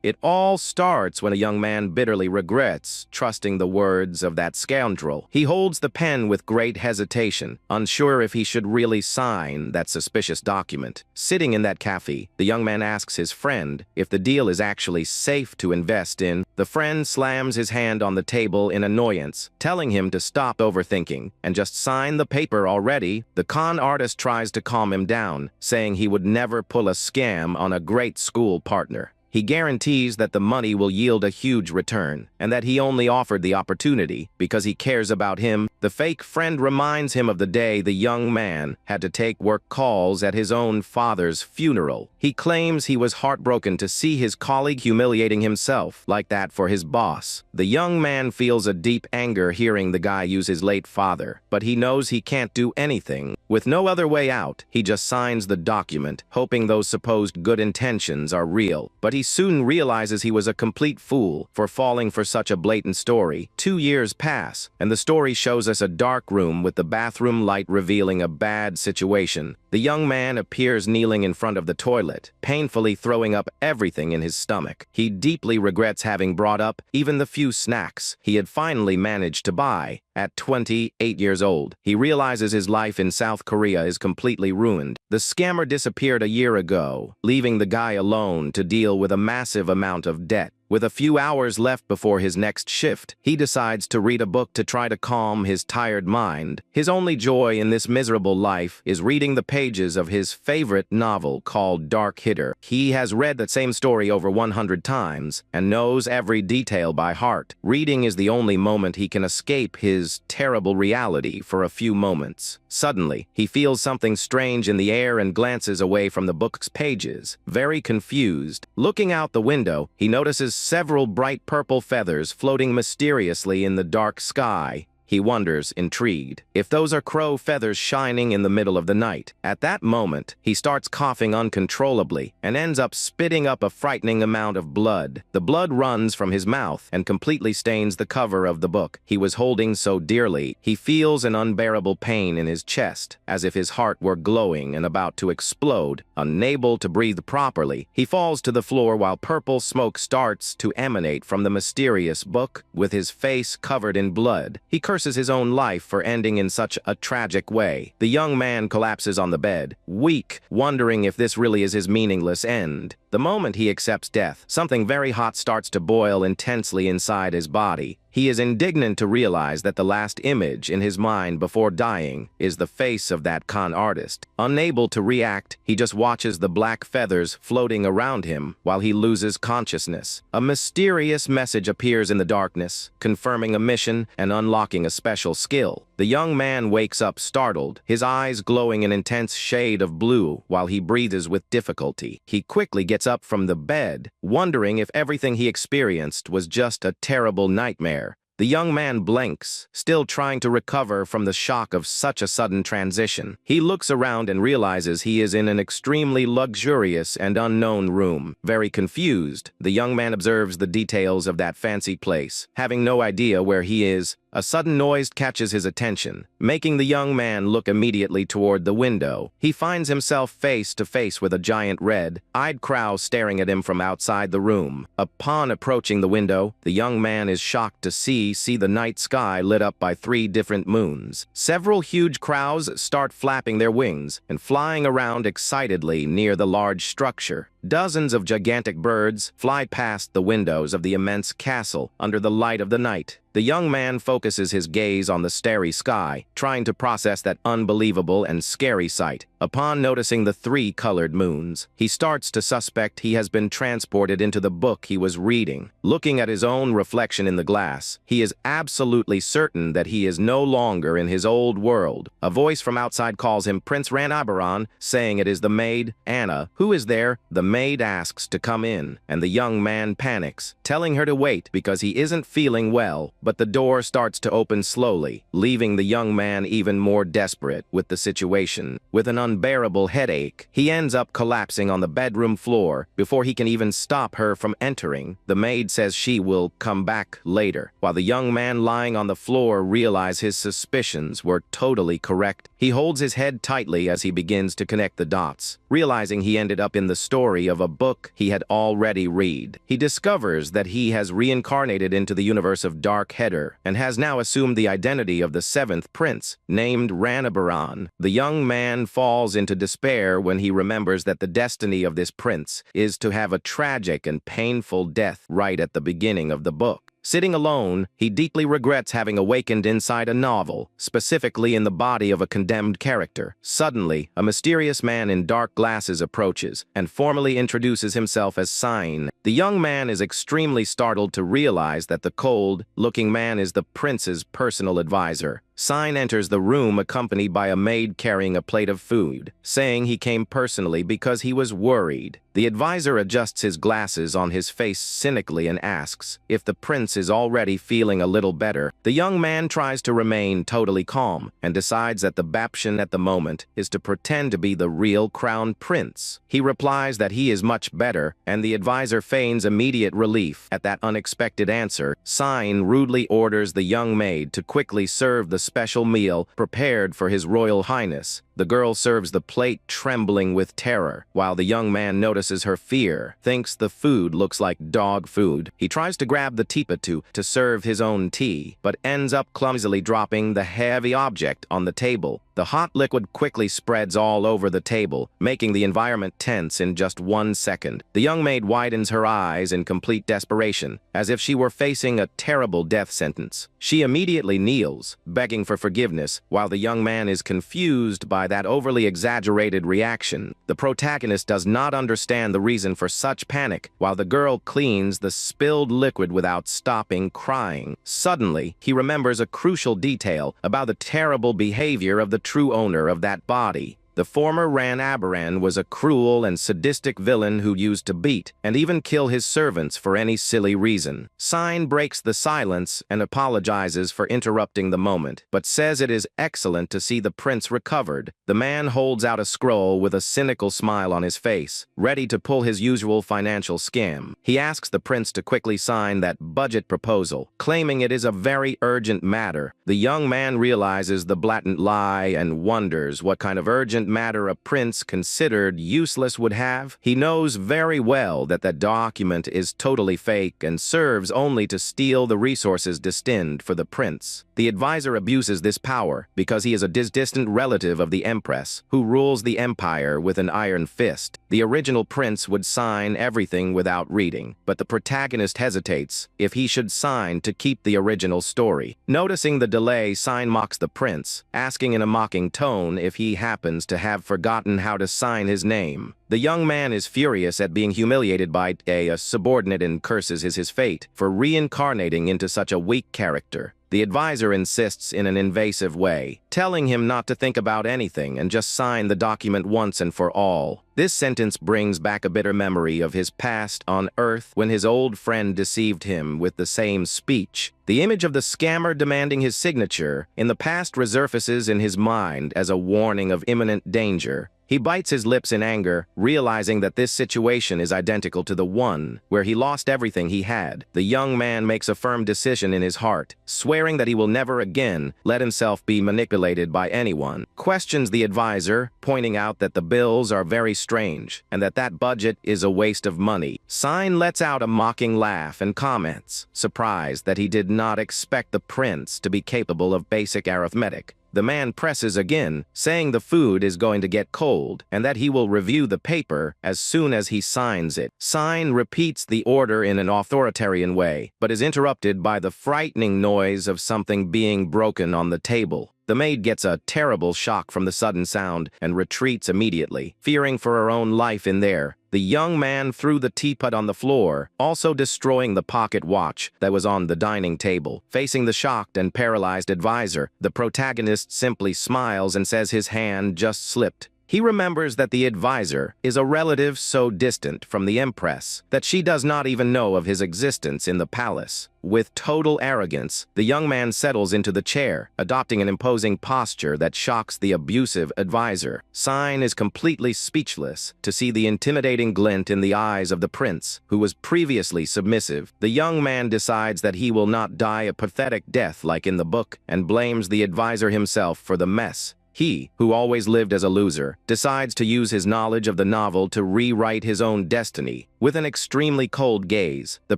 It all starts when a young man bitterly regrets trusting the words of that scoundrel. He holds the pen with great hesitation, unsure if he should really sign that suspicious document. Sitting in that cafe, the young man asks his friend if the deal is actually safe to invest in. The friend slams his hand on the table in annoyance, telling him to stop overthinking and just sign the paper already. The con artist tries to calm him down, saying he would never pull a scam on a great school partner. He guarantees that the money will yield a huge return, and that he only offered the opportunity because he cares about him. The fake friend reminds him of the day the young man had to take work calls at his own father's funeral. He claims he was heartbroken to see his colleague humiliating himself like that for his boss. The young man feels a deep anger hearing the guy use his late father, but he knows he can't do anything. With no other way out, he just signs the document, hoping those supposed good intentions are real. But he soon realizes he was a complete fool for falling for such a blatant story. 2 years pass, and the story shows us a dark room with the bathroom light revealing a bad situation. The young man appears kneeling in front of the toilet, painfully throwing up everything in his stomach. He deeply regrets having brought up even the few snacks he had finally managed to buy. At 28 years old, he realizes his life in South Korea is completely ruined. The scammer disappeared a year ago, leaving the guy alone to deal with a massive amount of debt. With a few hours left before his next shift, he decides to read a book to try to calm his tired mind. His only joy in this miserable life is reading the pages of his favorite novel called Dark Hitter. He has read that same story over 100 times and knows every detail by heart. Reading is the only moment he can escape his terrible reality for a few moments. Suddenly, he feels something strange in the air and glances away from the book's pages, very confused. Looking out the window, he notices several bright purple feathers floating mysteriously in the dark sky. He wonders, intrigued, if those are crow feathers shining in the middle of the night. At that moment, he starts coughing uncontrollably and ends up spitting up a frightening amount of blood. The blood runs from his mouth and completely stains the cover of the book he was holding so dearly. He feels an unbearable pain in his chest, as if his heart were glowing and about to explode. Unable to breathe properly, he falls to the floor while purple smoke starts to emanate from the mysterious book. With his face covered in blood, he curses his own life for ending in such a tragic way. The young man collapses on the bed, weak, wondering if this really is his meaningless end. The moment he accepts death, something very hot starts to boil intensely inside his body. He is indignant to realize that the last image in his mind before dying is the face of that con artist. Unable to react, he just watches the black feathers floating around him while he loses consciousness. A mysterious message appears in the darkness, confirming a mission and unlocking a special skill. The young man wakes up startled, his eyes glowing an intense shade of blue while he breathes with difficulty. He quickly gets up from the bed, wondering if everything he experienced was just a terrible nightmare. The young man blinks, still trying to recover from the shock of such a sudden transition. He looks around and realizes he is in an extremely luxurious and unknown room. Very confused, the young man observes the details of that fancy place, having no idea where he is. A sudden noise catches his attention, making the young man look immediately toward the window. He finds himself face to face with a giant red-eyed crow staring at him from outside the room. Upon approaching the window, the young man is shocked to see the night sky lit up by 3 different moons. Several huge crows start flapping their wings and flying around excitedly near the large structure. Dozens of gigantic birds fly past the windows of the immense castle under the light of the night. The young man focuses his gaze on the starry sky, trying to process that unbelievable and scary sight. Upon noticing the 3 colored moons, he starts to suspect he has been transported into the book he was reading. Looking at his own reflection in the glass, he is absolutely certain that he is no longer in his old world. A voice from outside calls him Prince Ranabaran, saying it is the maid, Anna, who is there. The maid asks to come in, and the young man panics, telling her to wait because he isn't feeling well. But the door starts to open slowly, leaving the young man even more desperate with the situation. With an unbearable headache, he ends up collapsing on the bedroom floor before he can even stop her from entering. The maid says she will come back later, while the young man lying on the floor realizes his suspicions were totally correct. He holds his head tightly as he begins to connect the dots, realizing he ended up in the story memory of a book he had already read. He discovers that he has reincarnated into the universe of Dark Header and has now assumed the identity of the seventh prince, named Reborn. The young man falls into despair when he remembers that the destiny of this prince is to have a tragic and painful death right at the beginning of the book. Sitting alone, he deeply regrets having awakened inside a novel, specifically in the body of a condemned character. Suddenly, a mysterious man in dark glasses approaches and formally introduces himself as Sign. The young man is extremely startled to realize that the cold-looking man is the prince's personal advisor. Sign enters the room accompanied by a maid carrying a plate of food, saying he came personally because he was worried. The advisor adjusts his glasses on his face cynically and asks if the prince is already feeling a little better. The young man tries to remain totally calm and decides that the option at the moment is to pretend to be the real crown prince. He replies that he is much better, and the advisor feigns immediate relief at that unexpected answer. Sign rudely orders the young maid to quickly serve the special meal prepared for His Royal Highness. The girl serves the plate, trembling with terror, while the young man notices her fear, thinks the food looks like dog food. He tries to grab the teapot to serve his own tea, but ends up clumsily dropping the heavy object on the table. The hot liquid quickly spreads all over the table, making the environment tense in just 1 second. The young maid widens her eyes in complete desperation, as if she were facing a terrible death sentence. She immediately kneels, begging for forgiveness, while the young man is confused by that overly exaggerated reaction. The protagonist does not understand the reason for such panic, while the girl cleans the spilled liquid without stopping crying. Suddenly, he remembers a crucial detail about the terrible behavior of the true owner of that body. The former Reborn was a cruel and sadistic villain who used to beat and even kill his servants for any silly reason. Sign breaks the silence and apologizes for interrupting the moment, but says it is excellent to see the prince recovered. The man holds out a scroll with a cynical smile on his face, ready to pull his usual financial scam. He asks the prince to quickly sign that budget proposal, claiming it is a very urgent matter. The young man realizes the blatant lie and wonders what kind of urgent matter a prince considered useless would have. He knows very well that that document is totally fake and serves only to steal the resources destined for the prince. The advisor abuses this power because he is a distant relative of the empress, who rules the empire with an iron fist. The original prince would sign everything without reading, but the protagonist hesitates if he should sign to keep the original story. Noticing the delay, Sign mocks the prince, asking in a mocking tone if he happens to have forgotten how to sign his name. The young man is furious at being humiliated by a subordinate and curses his fate for reincarnating into such a weak character. The advisor insists in an invasive way, telling him not to think about anything and just sign the document once and for all. This sentence brings back a bitter memory of his past on Earth when his old friend deceived him with the same speech. The image of the scammer demanding his signature in the past resurfaces in his mind as a warning of imminent danger. He bites his lips in anger, realizing that this situation is identical to the one where he lost everything he had. The young man makes a firm decision in his heart, swearing that he will never again let himself be manipulated by anyone. Questions the advisor, pointing out that the bills are very strange and that budget is a waste of money. Sign lets out a mocking laugh and comments, surprised that he did not expect the prince to be capable of basic arithmetic. The man presses again, saying the food is going to get cold and that he will review the paper as soon as he signs it. Sign repeats the order in an authoritarian way, but is interrupted by the frightening noise of something being broken on the table. The maid gets a terrible shock from the sudden sound and retreats immediately, fearing for her own life in there. The young man threw the teapot on the floor, also destroying the pocket watch that was on the dining table. Facing the shocked and paralyzed advisor, the protagonist simply smiles and says his hand just slipped. He remembers that the advisor is a relative so distant from the empress that she does not even know of his existence in the palace. With total arrogance, the young man settles into the chair, adopting an imposing posture that shocks the abusive advisor. Sign is completely speechless to see the intimidating glint in the eyes of the prince, who was previously submissive. The young man decides that he will not die a pathetic death like in the book and blames the advisor himself for the mess. He, who always lived as a loser, decides to use his knowledge of the novel to rewrite his own destiny. With an extremely cold gaze, the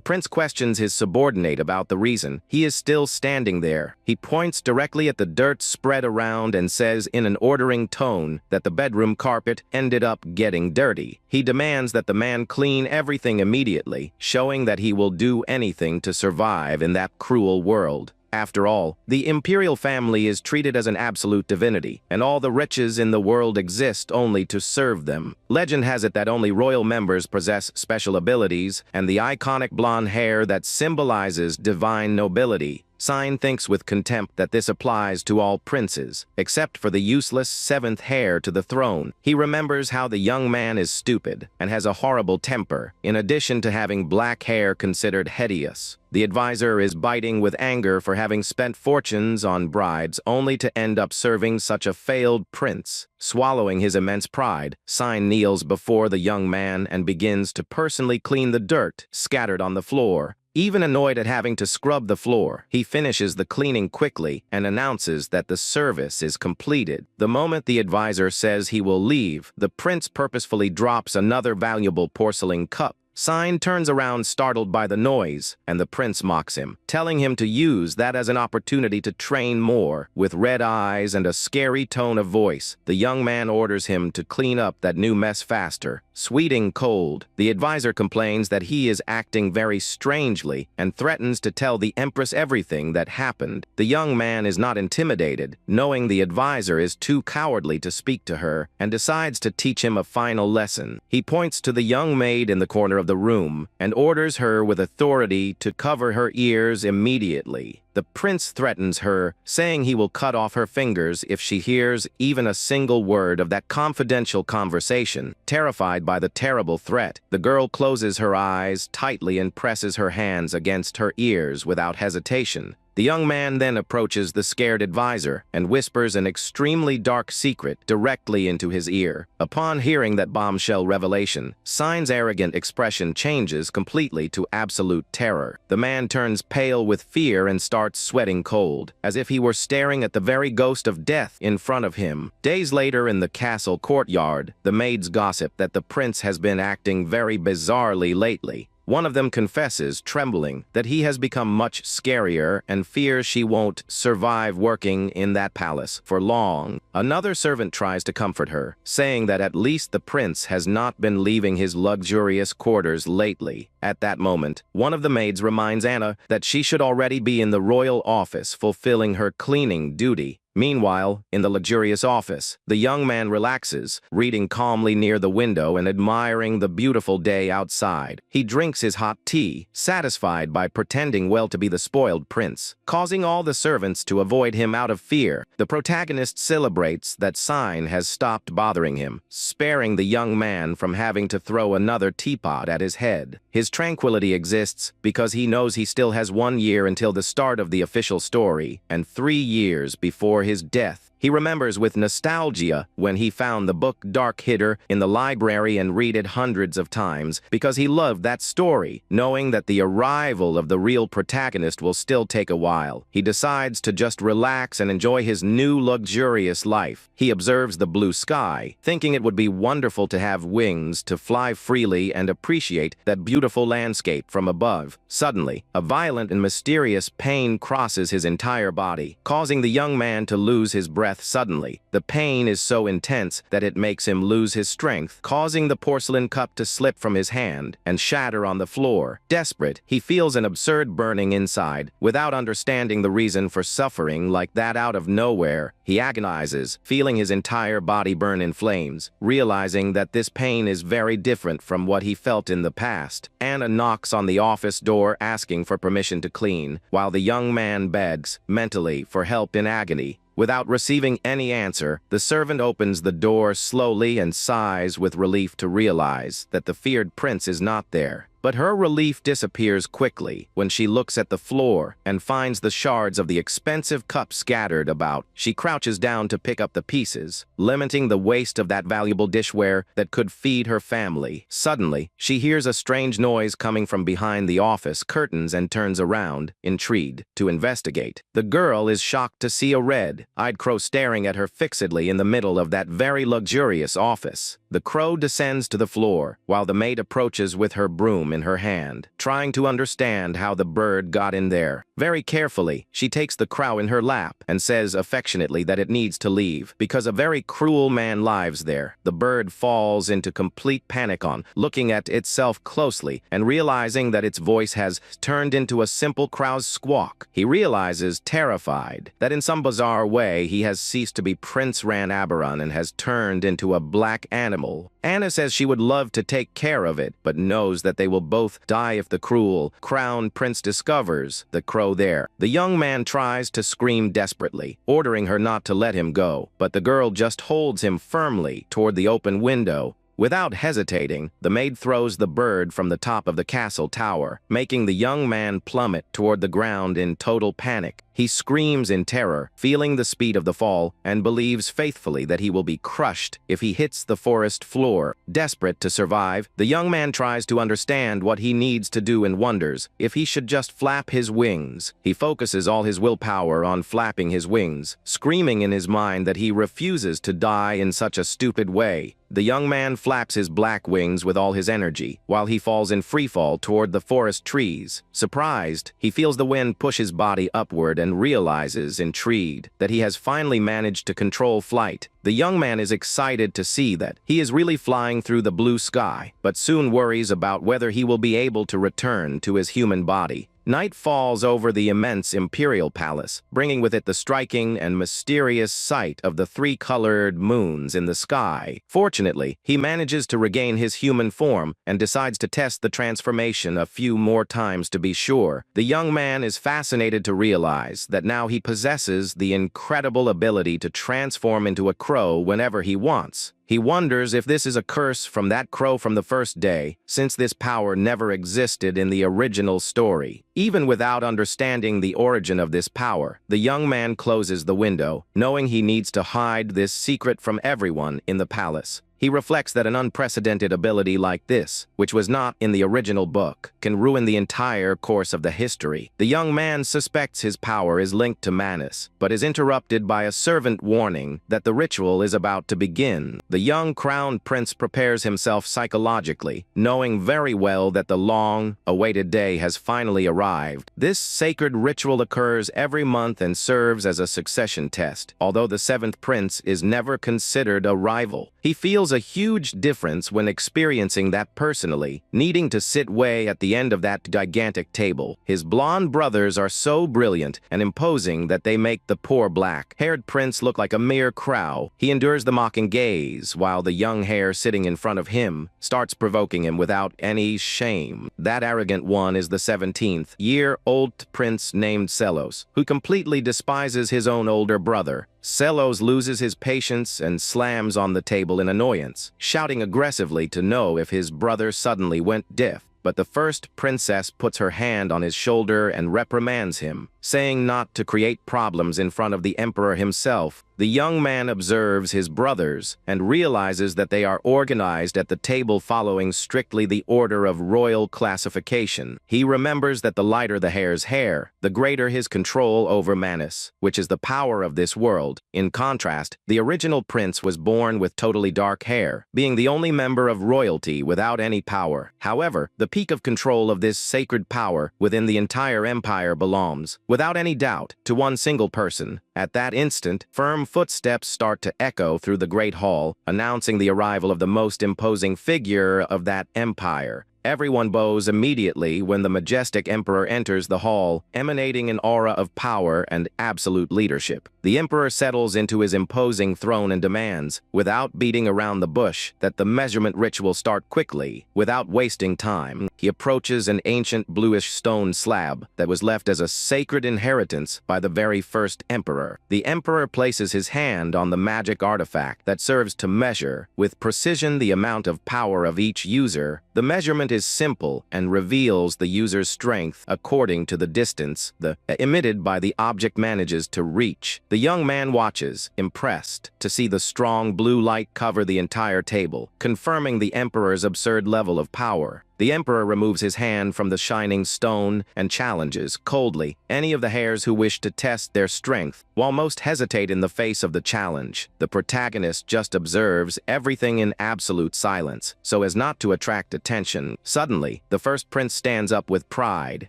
prince questions his subordinate about the reason he is still standing there. He points directly at the dirt spread around and says in an ordering tone that the bedroom carpet ended up getting dirty. He demands that the man clean everything immediately, showing that he will do anything to survive in that cruel world. After all, the imperial family is treated as an absolute divinity, and all the riches in the world exist only to serve them. Legend has it that only royal members possess special abilities, and the iconic blonde hair that symbolizes divine nobility. Sign thinks with contempt that this applies to all princes, except for the useless seventh heir to the throne. He remembers how the young man is stupid and has a horrible temper, in addition to having black hair considered hideous. The advisor is biting with anger for having spent fortunes on brides only to end up serving such a failed prince. Swallowing his immense pride, Sign kneels before the young man and begins to personally clean the dirt scattered on the floor. Even annoyed at having to scrub the floor, he finishes the cleaning quickly and announces that the service is completed. The moment the advisor says he will leave, the prince purposefully drops another valuable porcelain cup. Sign turns around startled by the noise, and the prince mocks him, telling him to use that as an opportunity to train more. With red eyes and a scary tone of voice, the young man orders him to clean up that new mess faster. Sweating cold, the advisor complains that he is acting very strangely and threatens to tell the empress everything that happened. The young man is not intimidated, knowing the advisor is too cowardly to speak to her, and decides to teach him a final lesson. He points to the young maid in the corner of the room and orders her with authority to cover her ears immediately. The prince threatens her, saying he will cut off her fingers if she hears even a single word of that confidential conversation. Terrified by the terrible threat, the girl closes her eyes tightly and presses her hands against her ears without hesitation. The young man then approaches the scared advisor and whispers an extremely dark secret directly into his ear. Upon hearing that bombshell revelation, Sign's arrogant expression changes completely to absolute terror. The man turns pale with fear and starts sweating cold, as if he were staring at the very ghost of death in front of him. Days later in the castle courtyard, the maids gossip that the prince has been acting very bizarrely lately. One of them confesses, trembling, that he has become much scarier and fears she won't survive working in that palace for long. Another servant tries to comfort her, saying that at least the prince has not been leaving his luxurious quarters lately. At that moment, one of the maids reminds Anna that she should already be in the royal office fulfilling her cleaning duty. Meanwhile, in the luxurious office, the young man relaxes, reading calmly near the window and admiring the beautiful day outside. He drinks his hot tea, satisfied by pretending well to be the spoiled prince, causing all the servants to avoid him out of fear. The protagonist celebrates that Sign has stopped bothering him, sparing the young man from having to throw another teapot at his head. His tranquility exists because he knows he still has 1 year until the start of the official story and 3 years before his death. He remembers with nostalgia when he found the book Dark Hitter in the library and read it hundreds of times because he loved that story, knowing that the arrival of the real protagonist will still take a while. He decides to just relax and enjoy his new luxurious life. He observes the blue sky, thinking it would be wonderful to have wings to fly freely and appreciate that beautiful landscape from above. Suddenly, a violent and mysterious pain crosses his entire body, causing the young man to lose his breath suddenly. The pain is so intense that it makes him lose his strength, causing the porcelain cup to slip from his hand and shatter on the floor. Desperate, he feels an absurd burning inside, without understanding the reason for suffering like that out of nowhere. He agonizes, feeling his entire body burn in flames, realizing that this pain is very different from what he felt in the past. Anna knocks on the office door asking for permission to clean, while the young man begs, mentally, for help in agony. Without receiving any answer, the servant opens the door slowly and sighs with relief to realize that the feared prince is not there. But her relief disappears quickly when she looks at the floor and finds the shards of the expensive cup scattered about. She crouches down to pick up the pieces, lamenting the waste of that valuable dishware that could feed her family. Suddenly, she hears a strange noise coming from behind the office curtains and turns around, intrigued, to investigate. The girl is shocked to see a red-eyed crow staring at her fixedly in the middle of that very luxurious office. The crow descends to the floor, while the maid approaches with her broom in her hand, trying to understand how the bird got in there. Very carefully, she takes the crow in her lap and says affectionately that it needs to leave, because a very cruel man lives there. The bird falls into complete panic on looking at itself closely and realizing that its voice has turned into a simple crow's squawk. He realizes, terrified, that in some bizarre way he has ceased to be Prince Ran-Aberon and has turned into a black animal. Anna says she would love to take care of it, but knows that they will both die if the cruel crown prince discovers the crow there. The young man tries to scream desperately, ordering her not to let him go, but the girl just holds him firmly toward the open window. Without hesitating, the maid throws the bird from the top of the castle tower, making the young man plummet toward the ground in total panic. He screams in terror, feeling the speed of the fall, and believes faithfully that he will be crushed if he hits the forest floor. Desperate to survive, the young man tries to understand what he needs to do and wonders if he should just flap his wings. He focuses all his willpower on flapping his wings, screaming in his mind that he refuses to die in such a stupid way. The young man flaps his black wings with all his energy, while he falls in freefall toward the forest trees. Surprised, he feels the wind push his body upward and realizes, intrigued, that he has finally managed to control flight. The young man is excited to see that he is really flying through the blue sky, but soon worries about whether he will be able to return to his human body. Night falls over the immense imperial palace, bringing with it the striking and mysterious sight of the three-colored moons in the sky. Fortunately, he manages to regain his human form and decides to test the transformation a few more times to be sure. The young man is fascinated to realize that now he possesses the incredible ability to transform into a crow whenever he wants. He wonders if this is a curse from that crow from the first day, since this power never existed in the original story. Even without understanding the origin of this power, the young man closes the window, knowing he needs to hide this secret from everyone in the palace. He reflects that an unprecedented ability like this, which was not in the original book, can ruin the entire course of the history. The young man suspects his power is linked to Manus, but is interrupted by a servant warning that the ritual is about to begin. The young crown prince prepares himself psychologically, knowing very well that the long-awaited day has finally arrived. This sacred ritual occurs every month and serves as a succession test. Although the seventh prince is never considered a rival, he feels a huge difference when experiencing that personally, needing to sit way at the end of that gigantic table. His blonde brothers are so brilliant and imposing that they make the poor black-haired prince look like a mere crow. He endures the mocking gaze, while the young hare sitting in front of him starts provoking him without any shame. That arrogant one is the 17th-year-old prince named Selos, who completely despises his own older brother. Selos loses his patience and slams on the table in annoyance, shouting aggressively to know if his brother suddenly went deaf. But the first princess puts her hand on his shoulder and reprimands him, saying not to create problems in front of the emperor himself. The young man observes his brothers and realizes that they are organized at the table following strictly the order of royal classification. He remembers that the lighter the hare's hair, the greater his control over Manus, which is the power of this world. In contrast, the original prince was born with totally dark hair, being the only member of royalty without any power. However, the peak of control of this sacred power within the entire empire belongs, without any doubt, to one single person. At that instant, firm footsteps start to echo through the great hall, announcing the arrival of the most imposing figure of that empire. Everyone bows immediately when the majestic emperor enters the hall, emanating an aura of power and absolute leadership. The emperor settles into his imposing throne and demands, without beating around the bush, that the measurement ritual start quickly. Without wasting time, he approaches an ancient bluish stone slab that was left as a sacred inheritance by the very first emperor. The emperor places his hand on the magic artifact that serves to measure with precision the amount of power of each user. The measurement measurement is simple and reveals the user's strength according to the distance emitted by the object manages to reach. The young man watches, impressed, to see the strong blue light cover the entire table, confirming the Emperor's absurd level of power. The Emperor removes his hand from the shining stone and challenges, coldly, any of the heirs who wish to test their strength. While most hesitate in the face of the challenge, the protagonist just observes everything in absolute silence, so as not to attract attention. Suddenly, the first prince stands up with pride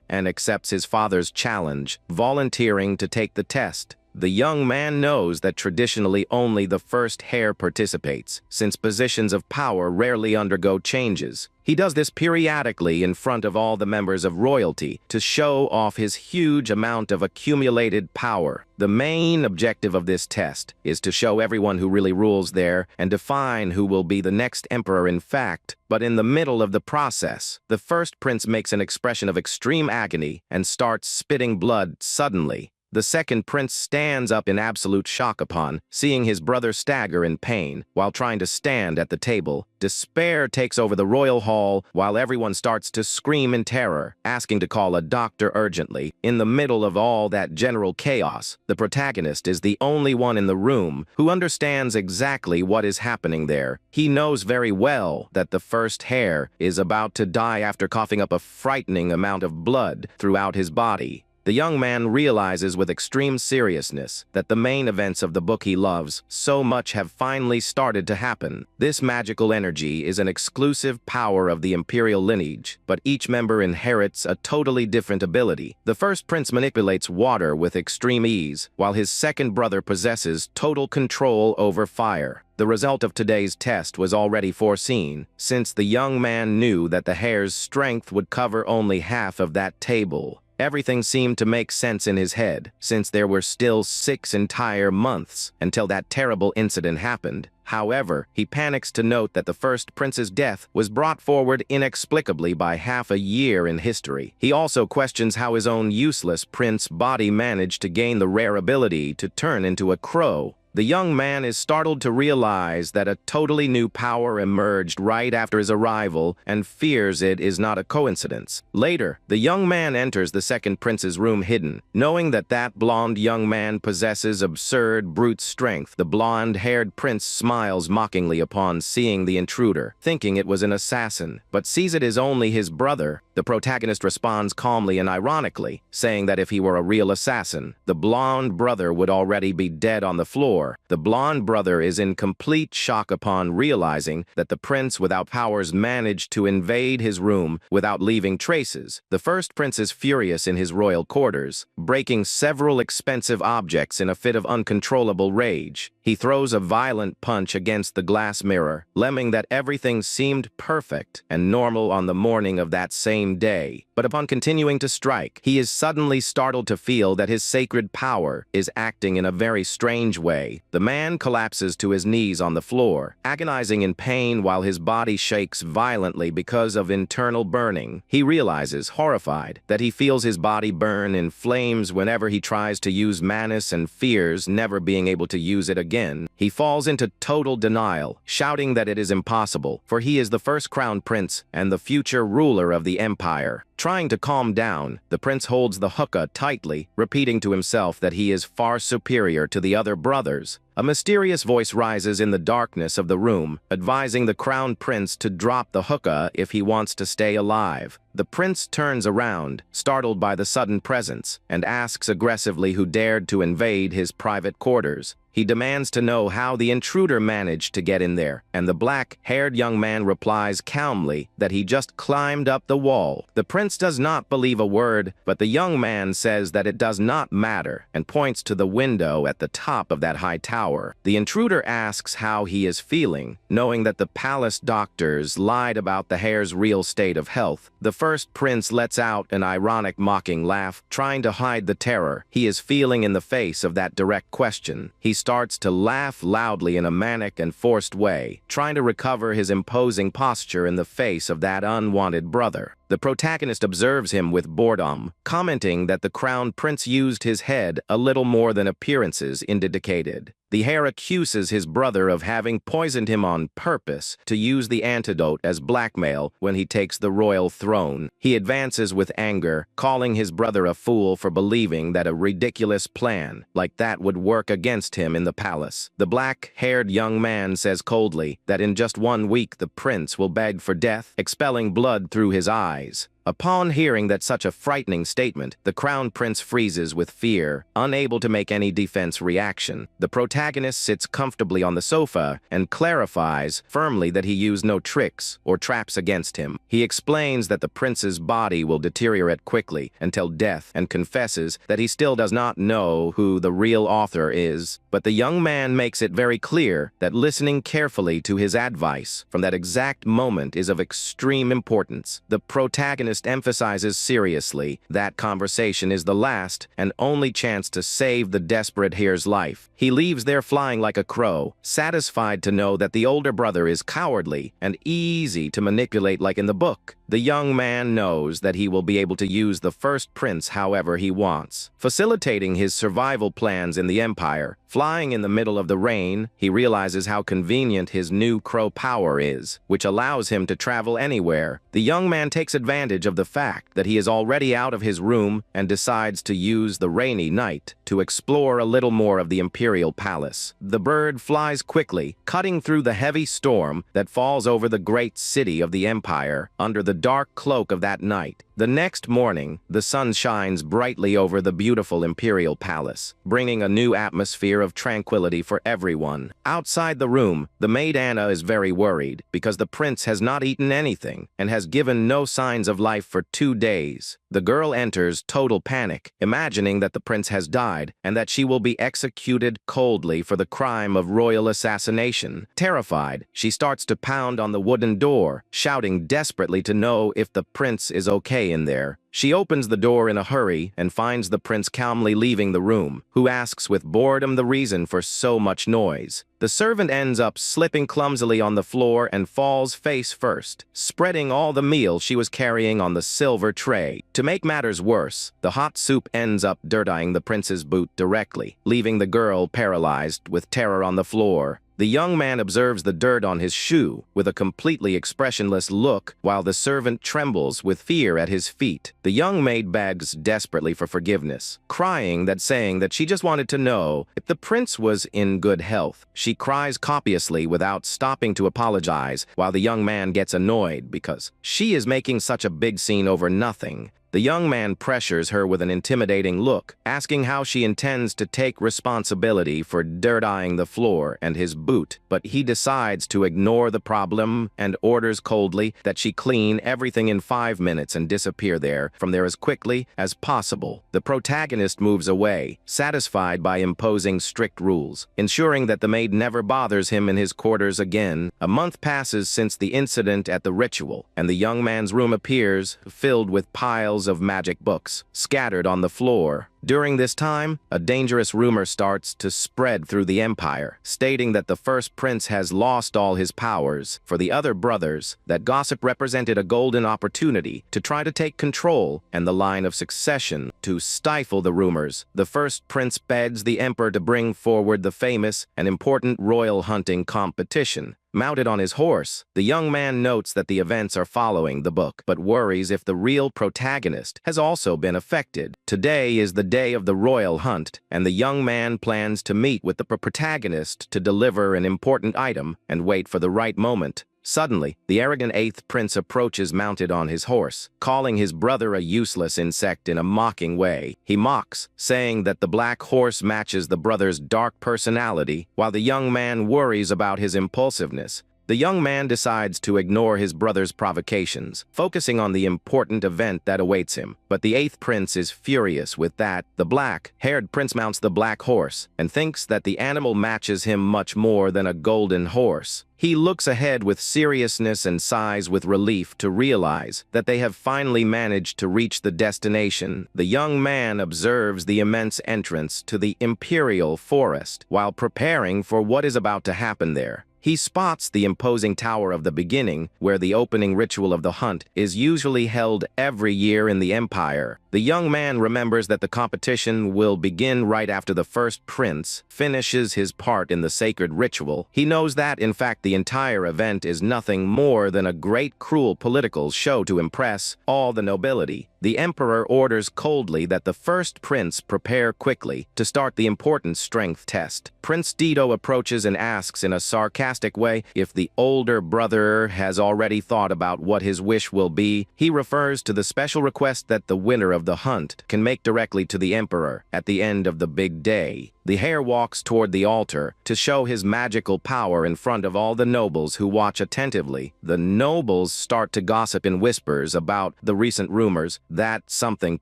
and accepts his father's challenge, volunteering to take the test. The young man knows that traditionally only the first heir participates, since positions of power rarely undergo changes. He does this periodically in front of all the members of royalty to show off his huge amount of accumulated power. The main objective of this test is to show everyone who really rules there and define who will be the next emperor in fact. But in the middle of the process, the first prince makes an expression of extreme agony and starts spitting blood suddenly. The second prince stands up in absolute shock upon seeing his brother stagger in pain while trying to stand at the table. Despair takes over the royal hall while everyone starts to scream in terror, asking to call a doctor urgently. In the middle of all that general chaos, the protagonist is the only one in the room who understands exactly what is happening there. He knows very well that the first heir is about to die after coughing up a frightening amount of blood throughout his body. The young man realizes with extreme seriousness that the main events of the book he loves so much have finally started to happen. This magical energy is an exclusive power of the imperial lineage, but each member inherits a totally different ability. The first prince manipulates water with extreme ease, while his second brother possesses total control over fire. The result of today's test was already foreseen, since the young man knew that the heir's strength would cover only half of that table. Everything seemed to make sense in his head, since there were still 6 entire months until that terrible incident happened. However, he panics to note that the first prince's death was brought forward inexplicably by half a year in history. He also questions how his own useless prince body managed to gain the rare ability to turn into a crow. The young man is startled to realize that a totally new power emerged right after his arrival and fears it is not a coincidence. Later, the young man enters the second prince's room hidden. Knowing that that blonde young man possesses absurd brute strength, the blonde-haired prince smiles mockingly upon seeing the intruder, thinking it was an assassin, but sees it is only his brother. The protagonist responds calmly and ironically, saying that if he were a real assassin, the blonde brother would already be dead on the floor. The blonde brother is in complete shock upon realizing that the prince without powers managed to invade his room without leaving traces. The first prince is furious in his royal quarters, breaking several expensive objects in a fit of uncontrollable rage. He throws a violent punch against the glass mirror, lemming that everything seemed perfect and normal on the morning of that same day. But upon continuing to strike, he is suddenly startled to feel that his sacred power is acting in a very strange way. The man collapses to his knees on the floor, agonizing in pain while his body shakes violently because of internal burning. He realizes, horrified, that he feels his body burn in flames whenever he tries to use manas and fears never being able to use it again. He falls into total denial, shouting that it is impossible, for he is the first crown prince and the future ruler of the empire. Trying to calm down, the prince holds the hookah tightly, repeating to himself that he is far superior to the other brothers. A mysterious voice rises in the darkness of the room, advising the crown prince to drop the hookah if he wants to stay alive. The prince turns around, startled by the sudden presence, and asks aggressively who dared to invade his private quarters. He demands to know how the intruder managed to get in there, and the black-haired young man replies calmly that he just climbed up the wall. The prince does not believe a word, but the young man says that it does not matter and points to the window at the top of that high tower. The intruder asks how he is feeling, knowing that the palace doctors lied about the heir's real state of health. The first prince lets out an ironic mocking laugh, trying to hide the terror he is feeling in the face of that direct question. He starts to laugh loudly in a manic and forced way, trying to recover his imposing posture in the face of that unwanted brother. The protagonist observes him with boredom, commenting that the crown prince used his head a little more than appearances indicated. The heir accuses his brother of having poisoned him on purpose to use the antidote as blackmail when he takes the royal throne. He advances with anger, calling his brother a fool for believing that a ridiculous plan like that would work against him in the palace. The black-haired young man says coldly that in just 1 week the prince will beg for death, expelling blood through his eyes. Upon hearing that such a frightening statement, the crown prince freezes with fear, unable to make any defense reaction. The protagonist sits comfortably on the sofa and clarifies firmly that he used no tricks or traps against him. He explains that the prince's body will deteriorate quickly until death and confesses that he still does not know who the real author is. But the young man makes it very clear that listening carefully to his advice from that exact moment is of extreme importance. The protagonist emphasizes seriously that conversation is the last and only chance to save the desperate heir's life. He leaves there flying like a crow, satisfied to know that the older brother is cowardly and easy to manipulate like in the book. The young man knows that he will be able to use the first prince however he wants, facilitating his survival plans in the empire. Flying in the middle of the rain, he realizes how convenient his new crow power is, which allows him to travel anywhere. The young man takes advantage of the fact that he is already out of his room and decides to use the rainy night to explore a little more of the imperial palace. The bird flies quickly, cutting through the heavy storm that falls over the great city of the empire under the dark cloak of that night. The next morning, the sun shines brightly over the beautiful imperial palace, bringing a new atmosphere of tranquility for everyone. Outside the room, the maid Anna is very worried because the prince has not eaten anything and has given no signs of life for 2 days. The girl enters total panic, imagining that the prince has died and that she will be executed coldly for the crime of royal assassination. Terrified, she starts to pound on the wooden door, shouting desperately to know if the prince is okay in there. She opens the door in a hurry and finds the prince calmly leaving the room, who asks with boredom the reason for so much noise. The servant ends up slipping clumsily on the floor and falls face first, spreading all the meal she was carrying on the silver tray. To make matters worse, the hot soup ends up dirtying the prince's boot directly, leaving the girl paralyzed with terror on the floor. The young man observes the dirt on his shoe with a completely expressionless look while the servant trembles with fear at his feet. The young maid begs desperately for forgiveness, saying that she just wanted to know if the prince was in good health. She cries copiously without stopping to apologize while the young man gets annoyed because she is making such a big scene over nothing. The young man pressures her with an intimidating look, asking how she intends to take responsibility for dirtying the floor and his boot, but he decides to ignore the problem and orders coldly that she clean everything in 5 minutes and disappear from there as quickly as possible. The protagonist moves away, satisfied by imposing strict rules, ensuring that the maid never bothers him in his quarters again. A month passes since the incident at the ritual, and the young man's room appears filled with piles of magic books scattered on the floor. During this time, a dangerous rumor starts to spread through the empire, stating that the first prince has lost all his powers. For the other brothers, that gossip represented a golden opportunity to try to take control and the line of succession. To stifle the rumors, the first prince begs the emperor to bring forward the famous and important royal hunting competition. Mounted on his horse, the young man notes that the events are following the book, but worries if the real protagonist has also been affected. Today is the day of the royal hunt, and the young man plans to meet with the protagonist to deliver an important item and wait for the right moment. Suddenly, the arrogant 8th prince approaches mounted on his horse, calling his brother a useless insect in a mocking way. He mocks, saying that the black horse matches the brother's dark personality, while the young man worries about his impulsiveness. The young man decides to ignore his brother's provocations, focusing on the important event that awaits him. But the 8th prince is furious with that. The black-haired prince mounts the black horse and thinks that the animal matches him much more than a golden horse. He looks ahead with seriousness and sighs with relief to realize that they have finally managed to reach the destination. The young man observes the immense entrance to the imperial forest while preparing for what is about to happen there. He spots the imposing Tower of the Beginning, where the opening ritual of the hunt is usually held every year in the Empire. The young man remembers that the competition will begin right after the first prince finishes his part in the sacred ritual. He knows that, in fact, the entire event is nothing more than a great cruel political show to impress all the nobility. The emperor orders coldly that the first prince prepare quickly to start the important strength test. Prince Dido approaches and asks in a sarcastic way if the older brother has already thought about what his wish will be. He refers to the special request that the winner of the hunt can make directly to the emperor at the end of the big day. The hare walks toward the altar to show his magical power in front of all the nobles who watch attentively. The nobles start to gossip in whispers about the recent rumors that something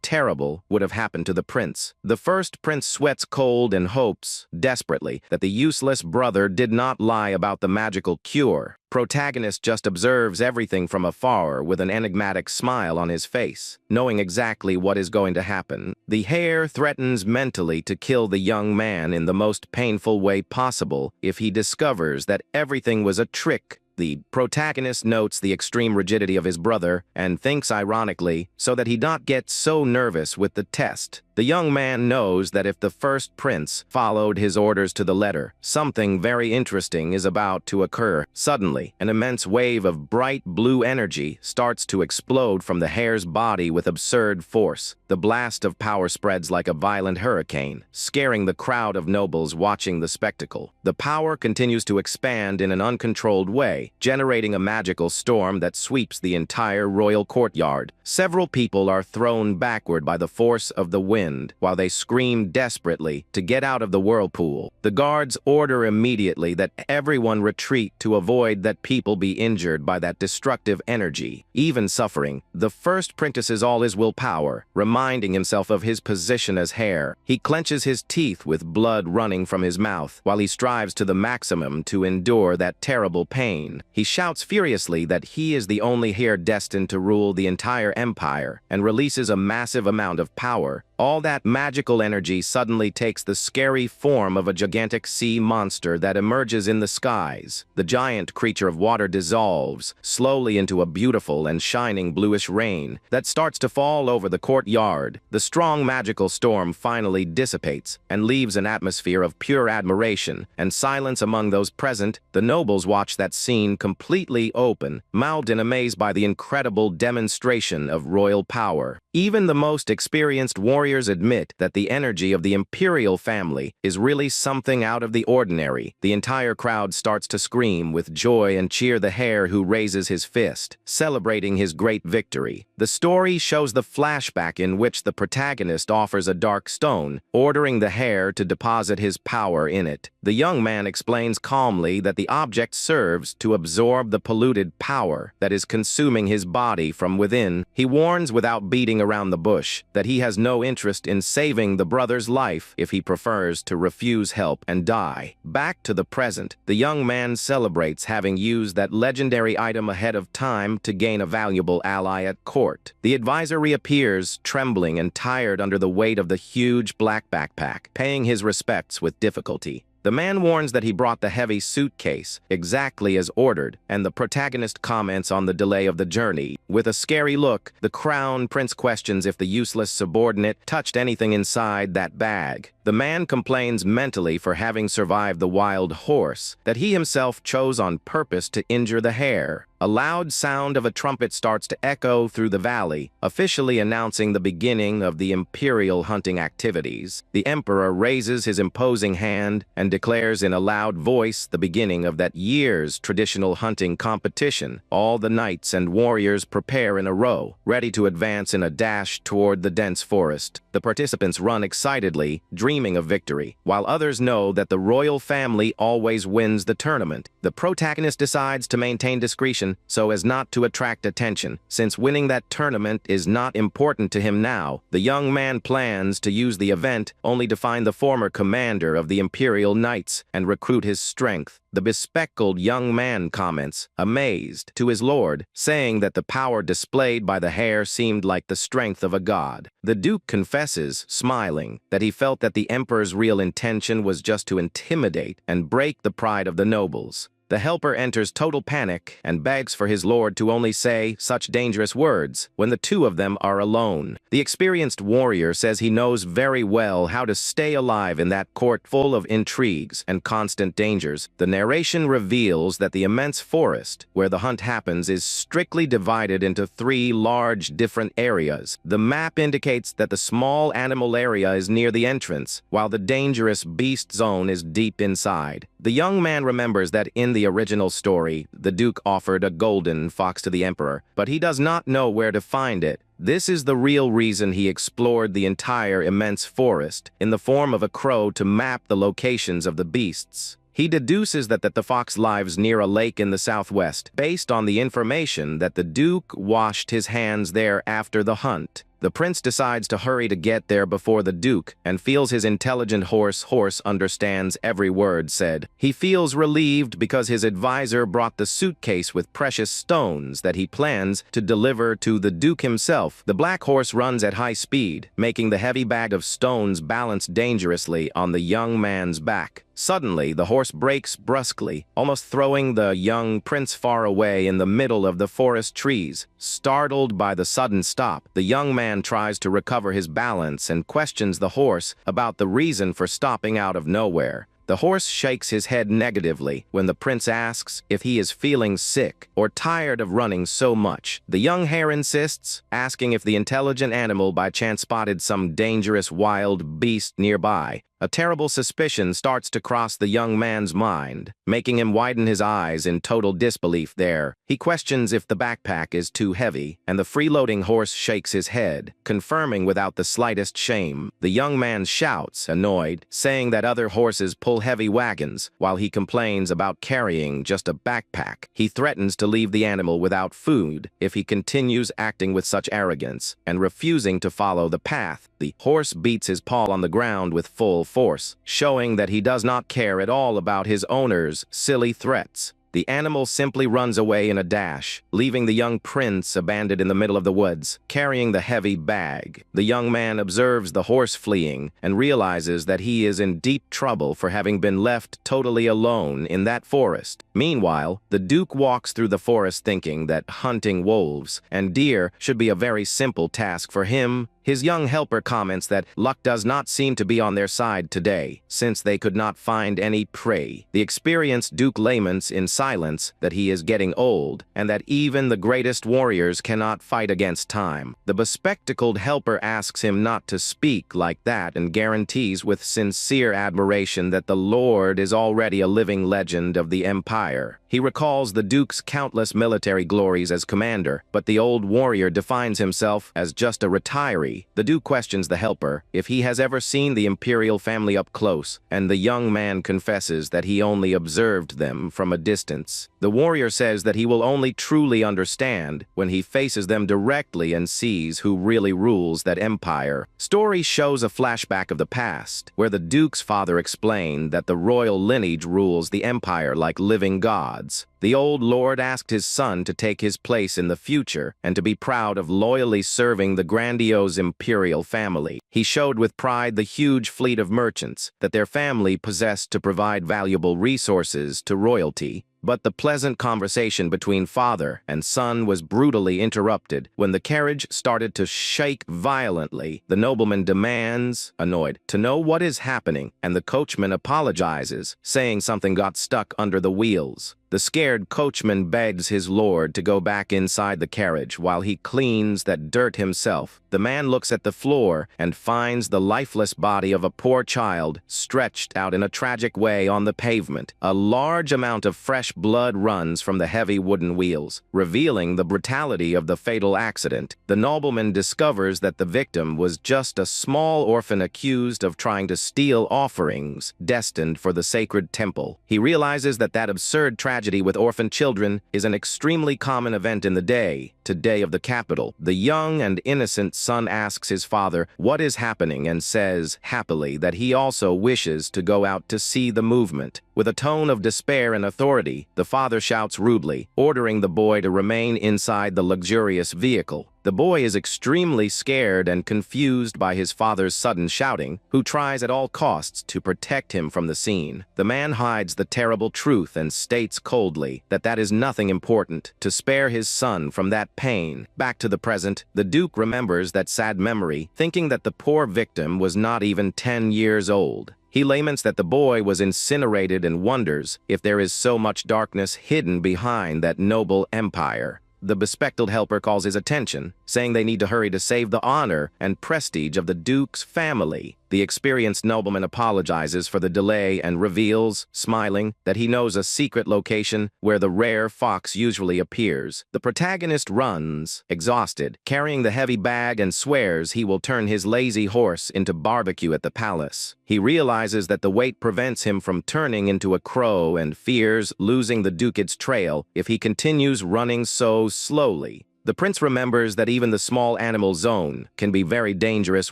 terrible would have happened to the prince. The first prince sweats cold and hopes desperately that the useless brother did not lie about the magical cure. Protagonist just observes everything from afar with an enigmatic smile on his face, knowing exactly what is going to happen. The hare threatens mentally to kill the young man in the most painful way possible if he discovers that everything was a trick. The protagonist notes the extreme rigidity of his brother and thinks ironically so that he not get so nervous with the test. The young man knows that if the first prince followed his orders to the letter, something very interesting is about to occur. Suddenly, an immense wave of bright blue energy starts to explode from the hare's body with absurd force. The blast of power spreads like a violent hurricane, scaring the crowd of nobles watching the spectacle. The power continues to expand in an uncontrolled way, generating a magical storm that sweeps the entire royal courtyard. Several people are thrown backward by the force of the wind, while they scream desperately to get out of the whirlpool. The guards order immediately that everyone retreat to avoid that people be injured by that destructive energy, even suffering. The first practices all his willpower, reminding himself of his position as hare. He clenches his teeth with blood running from his mouth, while he strives to the maximum to endure that terrible pain. He shouts furiously that he is the only hare destined to rule the entire empire, and releases a massive amount of power. All that magical energy suddenly takes the scary form of a gigantic sea monster that emerges in the skies. The giant creature of water dissolves slowly into a beautiful and shining bluish rain that starts to fall over the courtyard. The strong magical storm finally dissipates and leaves an atmosphere of pure admiration and silence among those present. The nobles watch that scene completely open, mouthed in amaze by the incredible demonstration of royal power. Even the most experienced warriors admit that the energy of the imperial family is really something out of the ordinary. The entire crowd starts to scream with joy and cheer the hare who raises his fist, celebrating his great victory. The story shows the flashback in which the protagonist offers a dark stone, ordering the hare to deposit his power in it. The young man explains calmly that the object serves to absorb the polluted power that is consuming his body from within. He warns without beating around the bush that he has no interest in saving the brother's life if he prefers to refuse help and die. Back to the present, the young man celebrates having used that legendary item ahead of time to gain a valuable ally at court. The advisor reappears, trembling and tired under the weight of the huge black backpack, paying his respects with difficulty. The man warns that he brought the heavy suitcase exactly as ordered, and the protagonist comments on the delay of the journey. With a scary look, the crown prince questions if the useless subordinate touched anything inside that bag. The man complains mentally for having survived the wild horse that he himself chose on purpose to injure the hare. A loud sound of a trumpet starts to echo through the valley, officially announcing the beginning of the imperial hunting activities. The emperor raises his imposing hand and declares in a loud voice the beginning of that year's traditional hunting competition. All the knights and warriors prepare in a row, ready to advance in a dash toward the dense forest. The participants run excitedly, dreaming of victory, while others know that the royal family always wins the tournament. The protagonist decides to maintain discretion so as not to attract attention. Since winning that tournament is not important to him now, the young man plans to use the event only to find the former commander of the Imperial Knights and recruit his strength. The bespectacled young man comments, amazed, to his lord, saying that the power displayed by the hare seemed like the strength of a god. The duke confesses, smiling, that he felt that the emperor's real intention was just to intimidate and break the pride of the nobles. The helper enters total panic and begs for his lord to only say such dangerous words when the two of them are alone. The experienced warrior says he knows very well how to stay alive in that court full of intrigues and constant dangers. The narration reveals that the immense forest where the hunt happens is strictly divided into 3 large different areas. The map indicates that the small animal area is near the entrance, while the dangerous beast zone is deep inside. The young man remembers that in the original story, the Duke offered a golden fox to the Emperor, but he does not know where to find it. This is the real reason he explored the entire immense forest in the form of a crow to map the locations of the beasts. He deduces that the fox lives near a lake in the southwest, based on the information that the Duke washed his hands there after the hunt. The prince decides to hurry to get there before the Duke and feels his intelligent horse understands every word said. He feels relieved because his advisor brought the suitcase with precious stones that he plans to deliver to the Duke himself. The black horse runs at high speed, making the heavy bag of stones balance dangerously on the young man's back. Suddenly, the horse brakes brusquely, almost throwing the young prince far away in the middle of the forest trees. Startled by the sudden stop, the young man tries to recover his balance and questions the horse about the reason for stopping out of nowhere. The horse shakes his head negatively when the prince asks if he is feeling sick or tired of running so much. The young hare insists, asking if the intelligent animal by chance spotted some dangerous wild beast nearby. A terrible suspicion starts to cross the young man's mind, making him widen his eyes in total disbelief there. He questions if the backpack is too heavy, and the freeloading horse shakes his head, confirming without the slightest shame. The young man shouts, annoyed, saying that other horses pull heavy wagons, while he complains about carrying just a backpack. He threatens to leave the animal without food if he continues acting with such arrogance, and refusing to follow the path. The horse beats his paw on the ground with full force, showing that he does not care at all about his owner's silly threats. The animal simply runs away in a dash, leaving the young prince abandoned in the middle of the woods, carrying the heavy bag. The young man observes the horse fleeing and realizes that he is in deep trouble for having been left totally alone in that forest. Meanwhile, the Duke walks through the forest thinking that hunting wolves and deer should be a very simple task for him. His young helper comments that luck does not seem to be on their side today, since they could not find any prey. The experienced Duke laments in silence that he is getting old, and that even the greatest warriors cannot fight against time. The bespectacled helper asks him not to speak like that and guarantees with sincere admiration that the Lord is already a living legend of the Empire. He recalls the Duke's countless military glories as commander, but the old warrior defines himself as just a retiree. The Duke questions the helper if he has ever seen the imperial family up close, and the young man confesses that he only observed them from a distance. The warrior says that he will only truly understand when he faces them directly and sees who really rules that empire. Story shows a flashback of the past, where the Duke's father explained that the royal lineage rules the empire like living gods. The old lord asked his son to take his place in the future and to be proud of loyally serving the grandiose imperial family. He showed with pride the huge fleet of merchants that their family possessed to provide valuable resources to royalty. But the pleasant conversation between father and son was brutally interrupted when the carriage started to shake violently. The nobleman demands, annoyed, to know what is happening, and the coachman apologizes, saying something got stuck under the wheels. The scared coachman begs his lord to go back inside the carriage while he cleans that dirt himself. The man looks at the floor and finds the lifeless body of a poor child stretched out in a tragic way on the pavement. A large amount of fresh blood runs from the heavy wooden wheels, revealing the brutality of the fatal accident. The nobleman discovers that the victim was just a small orphan accused of trying to steal offerings destined for the sacred temple. He realizes that absurd tragedy with orphan children is an extremely common event in the day of the capital. The young and innocent son asks his father what is happening and says happily that he also wishes to go out to see the movement. With a tone of despair and authority, the father shouts rudely, ordering the boy to remain inside the luxurious vehicle. The boy is extremely scared and confused by his father's sudden shouting, who tries at all costs to protect him from the scene. The man hides the terrible truth and states coldly that that is nothing important, to spare his son from that pain. Back to the present, the Duke remembers that sad memory, thinking that the poor victim was not even 10 years old. He laments that the boy was incinerated and wonders if there is so much darkness hidden behind that noble empire. The bespectacled helper calls his attention, saying they need to hurry to save the honor and prestige of the Duke's family. The experienced nobleman apologizes for the delay and reveals, smiling, that he knows a secret location where the rare fox usually appears. The protagonist runs, exhausted, carrying the heavy bag, and swears he will turn his lazy horse into barbecue at the palace. He realizes that the weight prevents him from turning into a crow and fears losing the Duke's trail if he continues running so slowly. The prince remembers that even the small animal zone can be very dangerous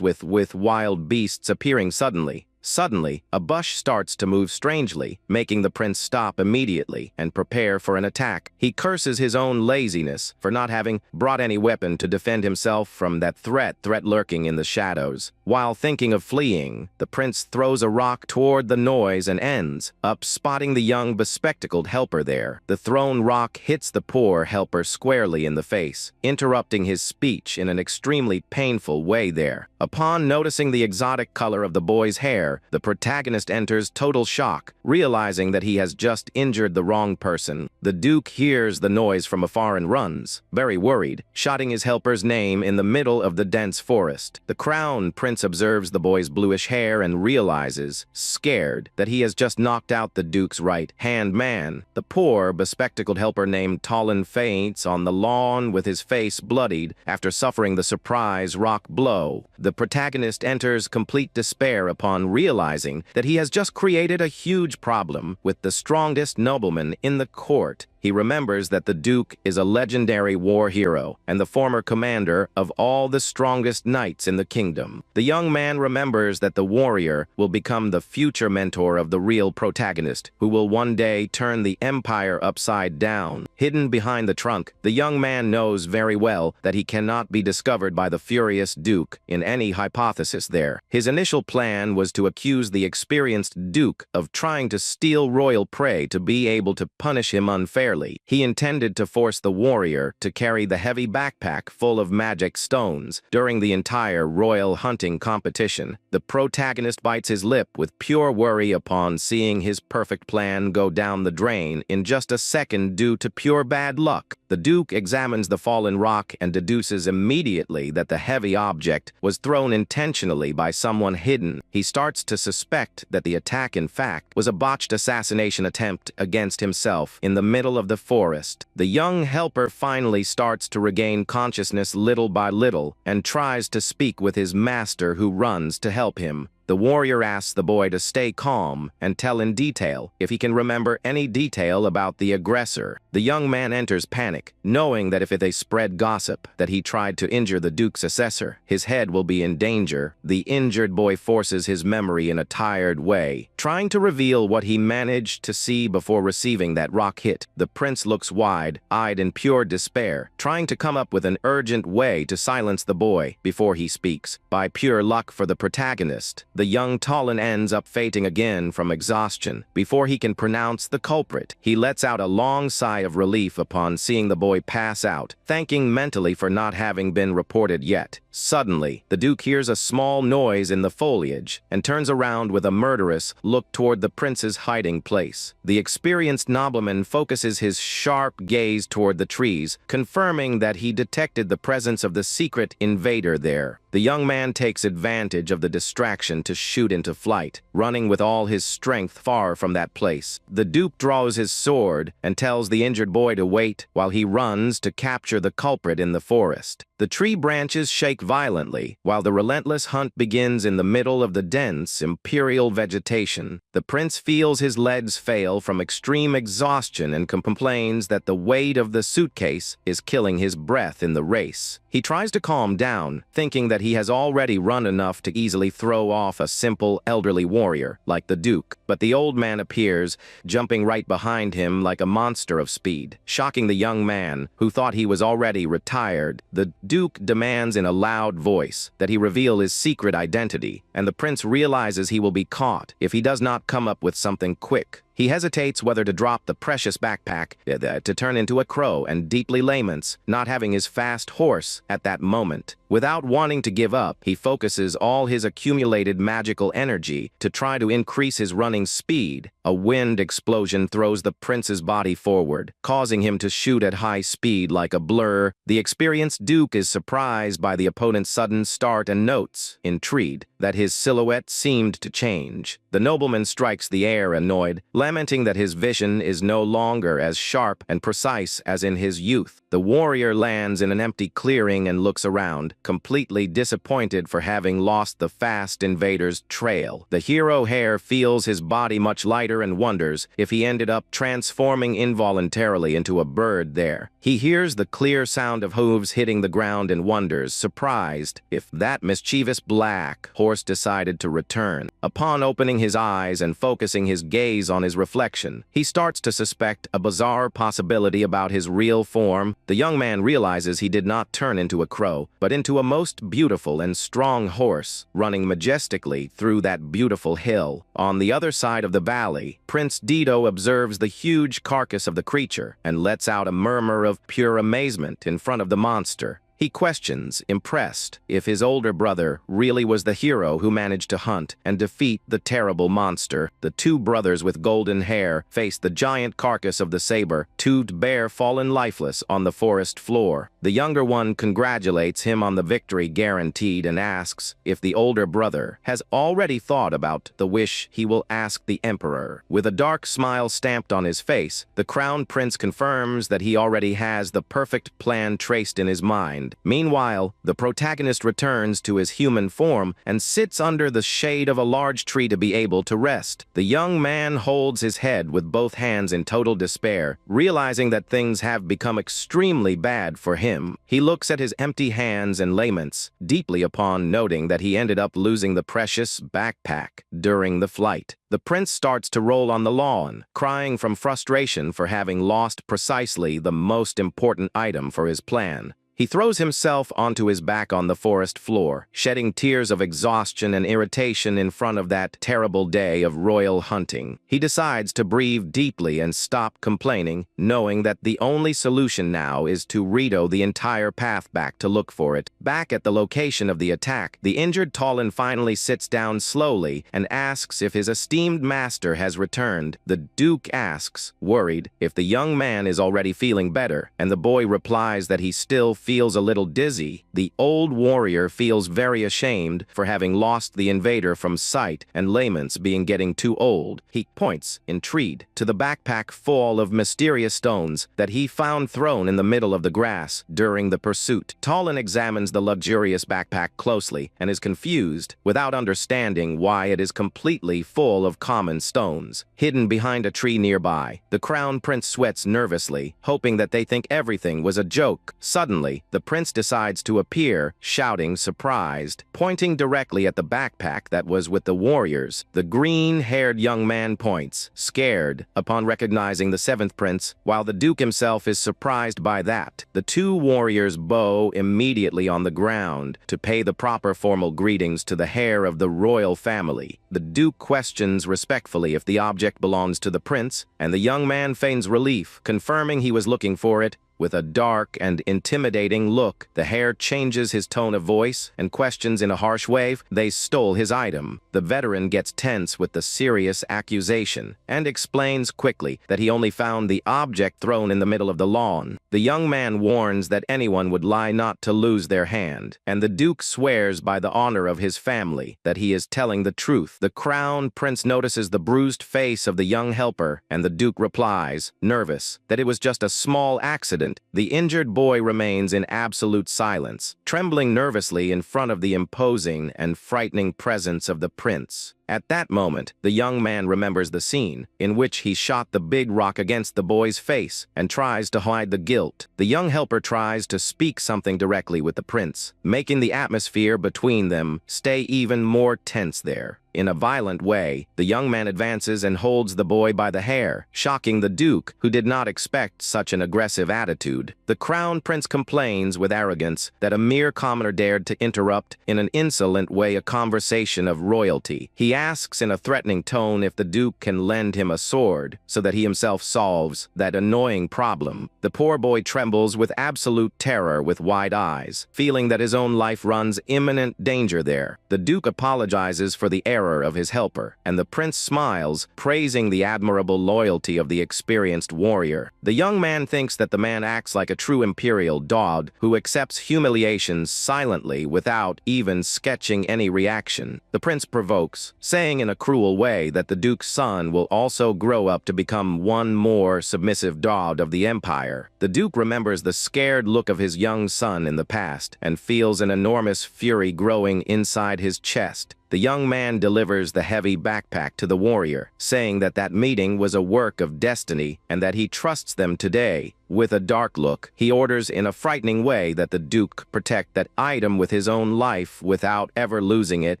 with wild beasts appearing suddenly. Suddenly, a bush starts to move strangely, making the prince stop immediately and prepare for an attack. He curses his own laziness for not having brought any weapon to defend himself from that threat lurking in the shadows. While thinking of fleeing, the prince throws a rock toward the noise and ends up spotting the young bespectacled helper there. The thrown rock hits the poor helper squarely in the face, interrupting his speech in an extremely painful way there. Upon noticing the exotic color of the boy's hair, the protagonist enters total shock, realizing that he has just injured the wrong person. The Duke hears the noise from afar and runs, very worried, shouting his helper's name in the middle of the dense forest. The crown prince observes the boy's bluish hair and realizes, scared, that he has just knocked out the Duke's right-hand man. The poor, bespectacled helper named Talon faints on the lawn with his face bloodied after suffering the surprise rock blow. The protagonist enters complete despair upon realizing that he has just created a huge problem with the strongest nobleman in the court. He remembers that the Duke is a legendary war hero and the former commander of all the strongest knights in the kingdom. The young man remembers that the warrior will become the future mentor of the real protagonist, who will one day turn the empire upside down. Hidden behind the trunk, the young man knows very well that he cannot be discovered by the furious Duke in any hypothesis there. His initial plan was to accuse the experienced Duke of trying to steal royal prey to be able to punish him unfairly. He intended to force the warrior to carry the heavy backpack full of magic stones during the entire royal hunting competition. The protagonist bites his lip with pure worry upon seeing his perfect plan go down the drain in just a second due to pure bad luck. The Duke examines the fallen rock and deduces immediately that the heavy object was thrown intentionally by someone hidden. He starts to suspect that the attack, in fact, was a botched assassination attempt against himself in the middle of the forest. The young helper finally starts to regain consciousness little by little and tries to speak with his master, who runs to help him. The warrior asks the boy to stay calm and tell in detail if he can remember any detail about the aggressor. The young man enters panic, knowing that if they spread gossip that he tried to injure the Duke's successor, his head will be in danger. The injured boy forces his memory in a tired way, trying to reveal what he managed to see before receiving that rock hit. The prince looks wide-eyed in pure despair, trying to come up with an urgent way to silence the boy before he speaks. By pure luck for the protagonist, the young Talon ends up fainting again from exhaustion before he can pronounce the culprit. He lets out a long sigh of relief upon seeing the boy pass out, thanking mentally for not having been reported yet. Suddenly, the Duke hears a small noise in the foliage and turns around with a murderous look toward the prince's hiding place. The experienced nobleman focuses his sharp gaze toward the trees, confirming that he detected the presence of the secret invader there. The young man takes advantage of the distraction to shoot into flight, running with all his strength far from that place. The Duke draws his sword and tells the injured boy to wait while he runs to capture the culprit in the forest. The tree branches shake violently, while the relentless hunt begins in the middle of the dense, imperial vegetation. The prince feels his legs fail from extreme exhaustion and complains that the weight of the suitcase is killing his breath in the race. He tries to calm down, thinking that he has already run enough to easily throw off a simple, elderly warrior like the Duke, but the old man appears, jumping right behind him like a monster of speed. Shocking the young man, who thought he was already retired, the Duke demands in a loud voice that he reveal his secret identity, and the prince realizes he will be caught if he does not come up with something quick. He hesitates whether to drop the precious backpack to turn into a crow and deeply laments, not having his fast horse at that moment. Without wanting to give up, he focuses all his accumulated magical energy to try to increase his running speed. A wind explosion throws the prince's body forward, causing him to shoot at high speed like a blur. The experienced Duke is surprised by the opponent's sudden start and notes, intrigued, that his silhouette seemed to change. The nobleman strikes the air annoyed, lamenting that his vision is no longer as sharp and precise as in his youth. The warrior lands in an empty clearing and looks around, completely disappointed for having lost the fast invader's trail. The hero hare feels his body much lighter and wonders if he ended up transforming involuntarily into a bird there. He hears the clear sound of hooves hitting the ground and wonders, surprised, if that mischievous black horse decided to return. Upon opening his eyes and focusing his gaze on his reflection, he starts to suspect a bizarre possibility about his real form. The young man realizes he did not turn into a crow, but into a most beautiful and strong horse, running majestically through that beautiful hill. On the other side of the valley, Prince Dido observes the huge carcass of the creature and lets out a murmur of pure amazement in front of the monster. He questions, impressed, if his older brother really was the hero who managed to hunt and defeat the terrible monster. The two brothers with golden hair face the giant carcass of the saber-toothed bear fallen lifeless on the forest floor. The younger one congratulates him on the victory guaranteed and asks if the older brother has already thought about the wish he will ask the emperor. With a dark smile stamped on his face, the crown prince confirms that he already has the perfect plan traced in his mind. Meanwhile, the protagonist returns to his human form and sits under the shade of a large tree to be able to rest. The young man holds his head with both hands in total despair, realizing that things have become extremely bad for him. He looks at his empty hands and laments deeply upon noting that he ended up losing the precious backpack during the flight. The prince starts to roll on the lawn, crying from frustration for having lost precisely the most important item for his plan. He throws himself onto his back on the forest floor, shedding tears of exhaustion and irritation in front of that terrible day of royal hunting. He decides to breathe deeply and stop complaining, knowing that the only solution now is to redo the entire path back to look for it. Back at the location of the attack, the injured Talon finally sits down slowly and asks if his esteemed master has returned. The Duke asks, worried, if the young man is already feeling better, and the boy replies that he still feels a little dizzy. The old warrior feels very ashamed for having lost the invader from sight and laments being getting too old. He points, intrigued, to the backpack full of mysterious stones that he found thrown in the middle of the grass during the pursuit. Talon examines the luxurious backpack closely and is confused, without understanding why it is completely full of common stones. Hidden behind a tree nearby, the crown prince sweats nervously, hoping that they think everything was a joke. Suddenly, the prince decides to appear, shouting, surprised, pointing directly at the backpack that was with the warriors. The green-haired young man points, scared, upon recognizing the seventh prince, while the Duke himself is surprised by that. The two warriors bow immediately on the ground to pay the proper formal greetings to the heir of the royal family. The Duke questions respectfully if the object belongs to the prince, and the young man feigns relief, confirming he was looking for it. With a dark and intimidating look, the hare changes his tone of voice and questions in a harsh way, they stole his item. The veteran gets tense with the serious accusation and explains quickly that he only found the object thrown in the middle of the lawn. The young man warns that anyone would lie not to lose their hand, and the Duke swears by the honor of his family that he is telling the truth. The crown prince notices the bruised face of the young helper, and the Duke replies, nervous, that it was just a small accident incident, the injured boy remains in absolute silence, trembling nervously in front of the imposing and frightening presence of the prince. At that moment, the young man remembers the scene in which he shot the big rock against the boy's face and tries to hide the guilt. The young helper tries to speak something directly with the prince, making the atmosphere between them stay even more tense there. In a violent way, the young man advances and holds the boy by the hair, shocking the duke, who did not expect such an aggressive attitude. The crown prince complains with arrogance that a mere commoner dared to interrupt in an insolent way a conversation of royalty. He asks in a threatening tone if the duke can lend him a sword so that he himself solves that annoying problem. The poor boy trembles with absolute terror with wide eyes, feeling that his own life runs imminent danger there. The duke apologizes for the error of his helper, and the prince smiles, praising the admirable loyalty of the experienced warrior. The young man thinks that the man acts like a true imperial dog who accepts humiliations silently without even sketching any reaction. The prince provokes, saying in a cruel way that the duke's son will also grow up to become one more submissive dog of the empire. The duke remembers the scared look of his young son in the past and feels an enormous fury growing inside his chest. The young man delivers the heavy backpack to the warrior, saying that that meeting was a work of destiny and that he trusts them today. With a dark look, he orders in a frightening way that the duke protect that item with his own life without ever losing it.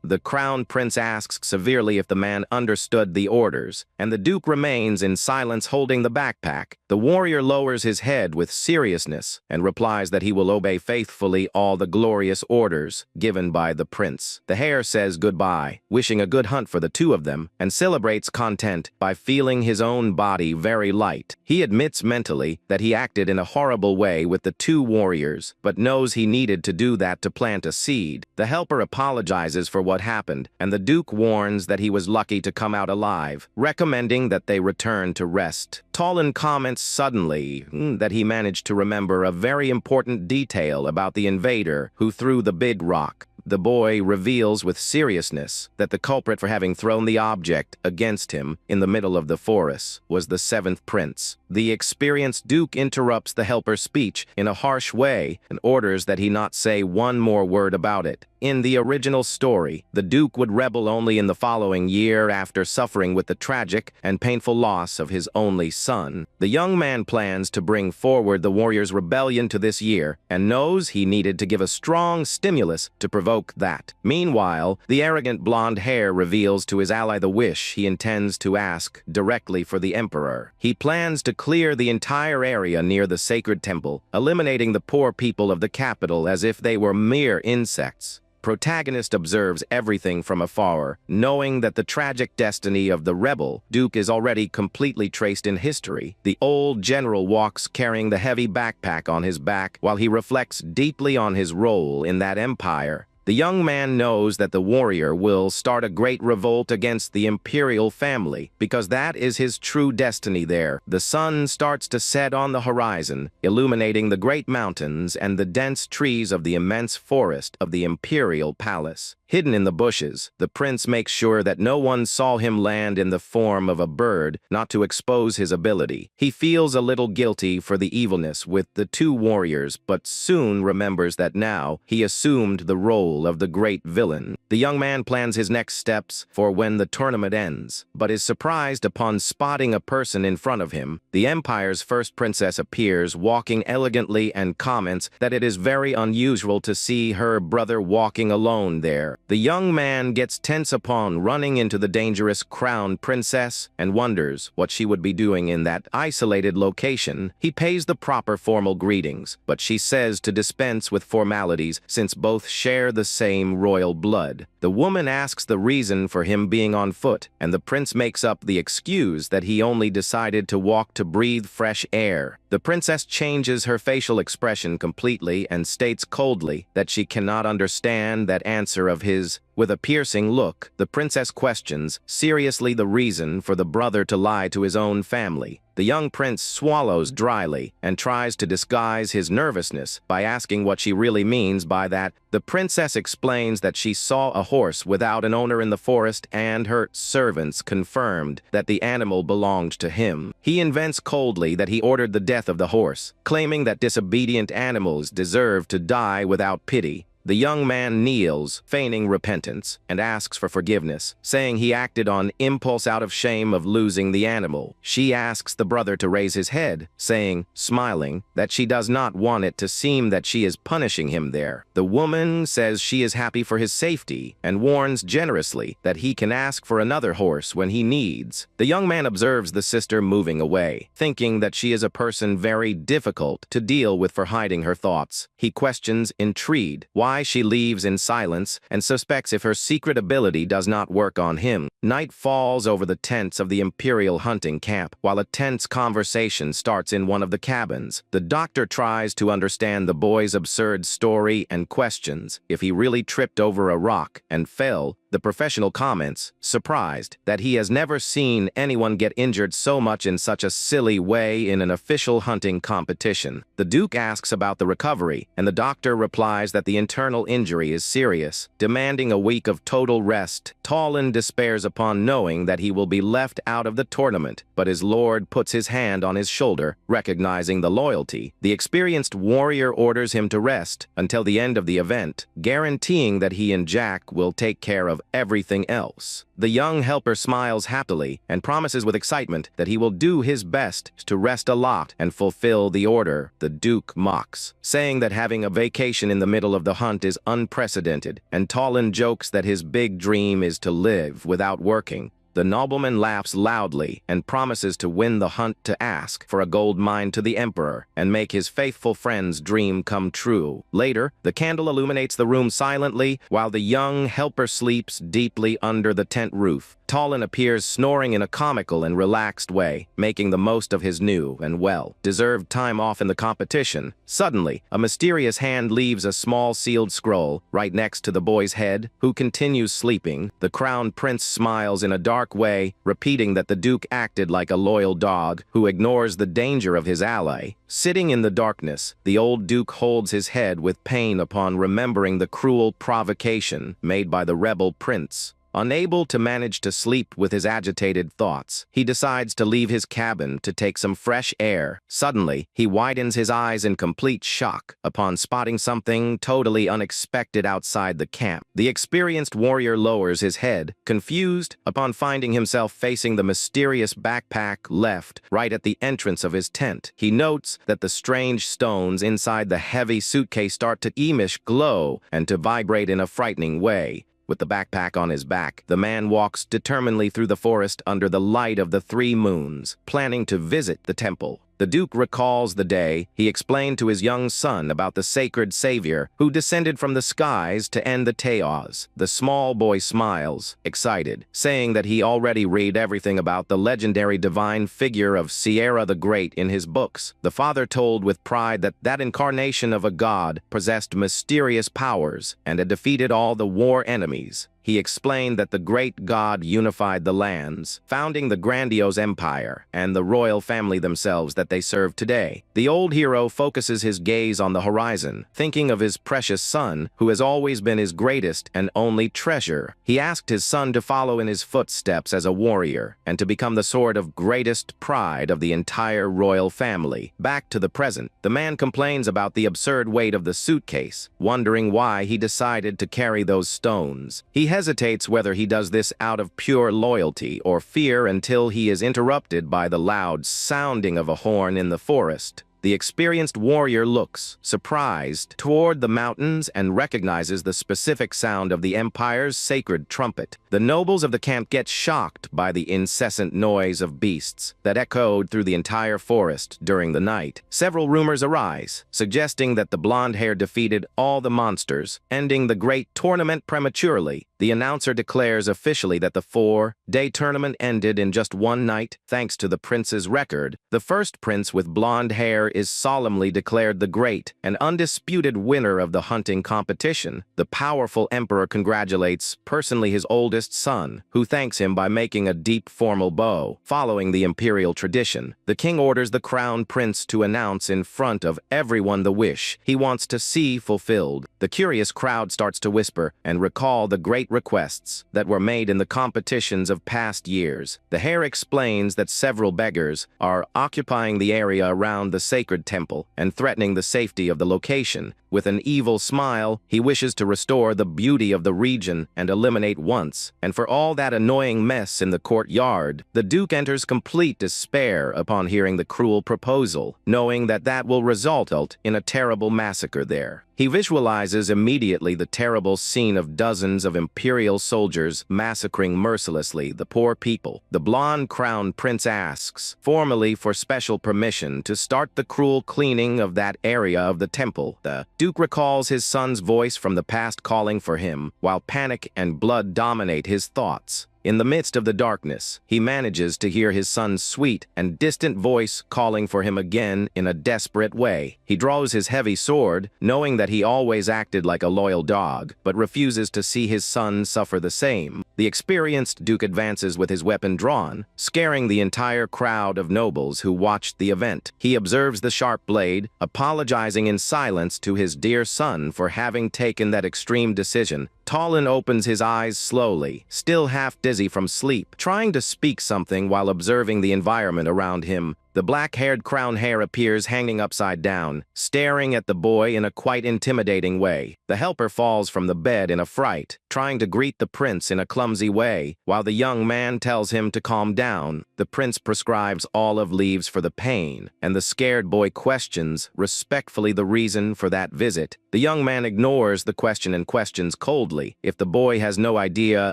The crown prince asks severely if the man understood the orders, and the duke remains in silence holding the backpack. The warrior lowers his head with seriousness and replies that he will obey faithfully all the glorious orders given by the prince. The hare says goodbye, wishing a good hunt for the two of them, and celebrates content by feeling his own body very light. He admits mentally that he acted in a horrible way with the two warriors, but knows he needed to do that to plant a seed. The helper apologizes for what happened, and the duke warns that he was lucky to come out alive, recommending that they return to rest. Tolan comments suddenly that he managed to remember a very important detail about the invader who threw the big rock. The boy reveals with seriousness that the culprit for having thrown the object against him in the middle of the forest was the seventh prince. The experienced duke interrupts the helper's speech in a harsh way and orders that he not say one more word about it. In the original story, the duke would rebel only in the following year after suffering with the tragic and painful loss of his only son. The young man plans to bring forward the warrior's rebellion to this year and knows he needed to give a strong stimulus to provoke that. Meanwhile, the arrogant blonde hair reveals to his ally the wish he intends to ask directly for the emperor. He plans to clear the entire area near the sacred temple, eliminating the poor people of the capital as if they were mere insects. Protagonist observes everything from afar, knowing that the tragic destiny of the rebel duke is already completely traced in history. The old general walks carrying the heavy backpack on his back while he reflects deeply on his role in that empire. The young man knows that the warrior will start a great revolt against the imperial family, because that is his true destiny there. The sun starts to set on the horizon, illuminating the great mountains and the dense trees of the immense forest of the imperial palace. Hidden in the bushes, the prince makes sure that no one saw him land in the form of a bird, not to expose his ability. He feels a little guilty for the evilness with the two warriors, but soon remembers that now he assumed the role of the great villain. The young man plans his next steps for when the tournament ends, but is surprised upon spotting a person in front of him. The empire's first princess appears, walking elegantly, and comments that it is very unusual to see her brother walking alone there. The young man gets tense upon running into the dangerous crown princess and wonders what she would be doing in that isolated location. He pays the proper formal greetings, but she says to dispense with formalities since both share the same royal blood. The woman asks the reason for him being on foot, and the prince makes up the excuse that he only decided to walk to breathe fresh air. The princess changes her facial expression completely and states coldly that she cannot understand that answer of his. With a piercing look, the princess questions seriously the reason for the brother to lie to his own family. The young prince swallows dryly and tries to disguise his nervousness by asking what she really means by that. The princess explains that she saw a horse without an owner in the forest and her servants confirmed that the animal belonged to him. He invents coldly that he ordered the death of the horse, claiming that disobedient animals deserve to die without pity. The young man kneels, feigning repentance, and asks for forgiveness, saying he acted on impulse out of shame of losing the animal. She asks the brother to raise his head, saying, smiling, that she does not want it to seem that she is punishing him there. The woman says she is happy for his safety and warns generously that he can ask for another horse when he needs. The young man observes the sister moving away, thinking that she is a person very difficult to deal with for hiding her thoughts. He questions, intrigued, why she leaves in silence and suspects if her secret ability does not work on him. Night falls over the tents of the Imperial hunting camp, while a tense conversation starts in one of the cabins. The doctor tries to understand the boy's absurd story and questions if he really tripped over a rock and fell. The professional comments, surprised, that he has never seen anyone get injured so much in such a silly way in an official hunting competition. The Duke asks about the recovery, and the doctor replies that the internal injury is serious, demanding a week of total rest. Talon despairs upon knowing that he will be left out of the tournament, but his lord puts his hand on his shoulder, recognizing the loyalty. The experienced warrior orders him to rest until the end of the event, guaranteeing that he and Jack will take care of everything else. The young helper smiles happily and promises with excitement that he will do his best to rest a lot and fulfill the order. The Duke mocks, saying that having a vacation in the middle of the hunt is unprecedented, and Talon jokes that his big dream is to live without working. The nobleman laughs loudly and promises to win the hunt to ask for a gold mine to the emperor and make his faithful friend's dream come true. Later, the candle illuminates the room silently while the young helper sleeps deeply under the tent roof. Talon appears snoring in a comical and relaxed way, making the most of his new and well-deserved time off in the competition. Suddenly, a mysterious hand leaves a small sealed scroll right next to the boy's head, who continues sleeping. The crown prince smiles in a dark way, repeating that the Duke acted like a loyal dog who ignores the danger of his ally. Sitting in the darkness, the old Duke holds his head with pain upon remembering the cruel provocation made by the rebel prince. Unable to manage to sleep with his agitated thoughts, he decides to leave his cabin to take some fresh air. Suddenly, he widens his eyes in complete shock upon spotting something totally unexpected outside the camp. The experienced warrior lowers his head, confused upon finding himself facing the mysterious backpack left right at the entrance of his tent. He notes that the strange stones inside the heavy suitcase start to emish glow and to vibrate in a frightening way. With the backpack on his back, the man walks determinedly through the forest under the light of the 3 moons, planning to visit the temple. The Duke recalls the day he explained to his young son about the sacred savior who descended from the skies to end the chaos. The small boy smiles, excited, saying that he already read everything about the legendary divine figure of Sierra the Great in his books. The father told with pride that that incarnation of a god possessed mysterious powers and had defeated all the war enemies. He explained that the great god unified the lands, founding the grandiose empire and the royal family themselves that they serve today. The old hero focuses his gaze on the horizon, thinking of his precious son, who has always been his greatest and only treasure. He asked his son to follow in his footsteps as a warrior and to become the sort of greatest pride of the entire royal family. Back to the present, the man complains about the absurd weight of the suitcase, wondering why he decided to carry those stones. He hesitates whether he does this out of pure loyalty or fear until he is interrupted by the loud sounding of a horn in the forest. The experienced warrior looks, surprised, toward the mountains and recognizes the specific sound of the empire's sacred trumpet. The nobles of the camp get shocked by the incessant noise of beasts that echoed through the entire forest during the night. Several rumors arise, suggesting that the blonde hair defeated all the monsters, ending the great tournament prematurely. The announcer declares officially that the 4-day tournament ended in just one night, thanks to the prince's record. The first prince with blonde hair Dealer is solemnly declared the great and undisputed winner of the hunting competition. The powerful emperor congratulates personally his oldest son, who thanks him by making a deep formal bow. Following the imperial tradition, the king orders the crown prince to announce in front of everyone the wish he wants to see fulfilled. The curious crowd starts to whisper and recall the great requests that were made in the competitions of past years. The heir explains that several beggars are occupying the area around the sacred temple and threatening the safety of the location. With an evil smile, he wishes to restore the beauty of the region and eliminate once and for all that annoying mess in the courtyard. The Duke enters complete despair upon hearing the cruel proposal, knowing that that will result in a terrible massacre there. He visualizes immediately the terrible scene of dozens of imperial soldiers massacring mercilessly the poor people. The blonde crown prince asks formally for special permission to start the cruel cleaning of that area of the temple. The Duke recalls his son's voice from the past calling for him, while panic and blood dominate his thoughts. In the midst of the darkness, he manages to hear his son's sweet and distant voice calling for him again in a desperate way. He draws his heavy sword, knowing that he always acted like a loyal dog, but refuses to see his son suffer the same. The experienced Duke advances with his weapon drawn, scaring the entire crowd of nobles who watched the event. He observes the sharp blade, apologizing in silence to his dear son for having taken that extreme decision. Tallinn opens his eyes slowly, still half dizzy from sleep, trying to speak something while observing the environment around him. The black-haired crown hair appears hanging upside down, staring at the boy in a quite intimidating way. The helper falls from the bed in a fright, trying to greet the prince in a clumsy way, while the young man tells him to calm down. The prince prescribes olive leaves for the pain, and the scared boy questions respectfully the reason for that visit. The young man ignores the question and questions coldly if the boy has no idea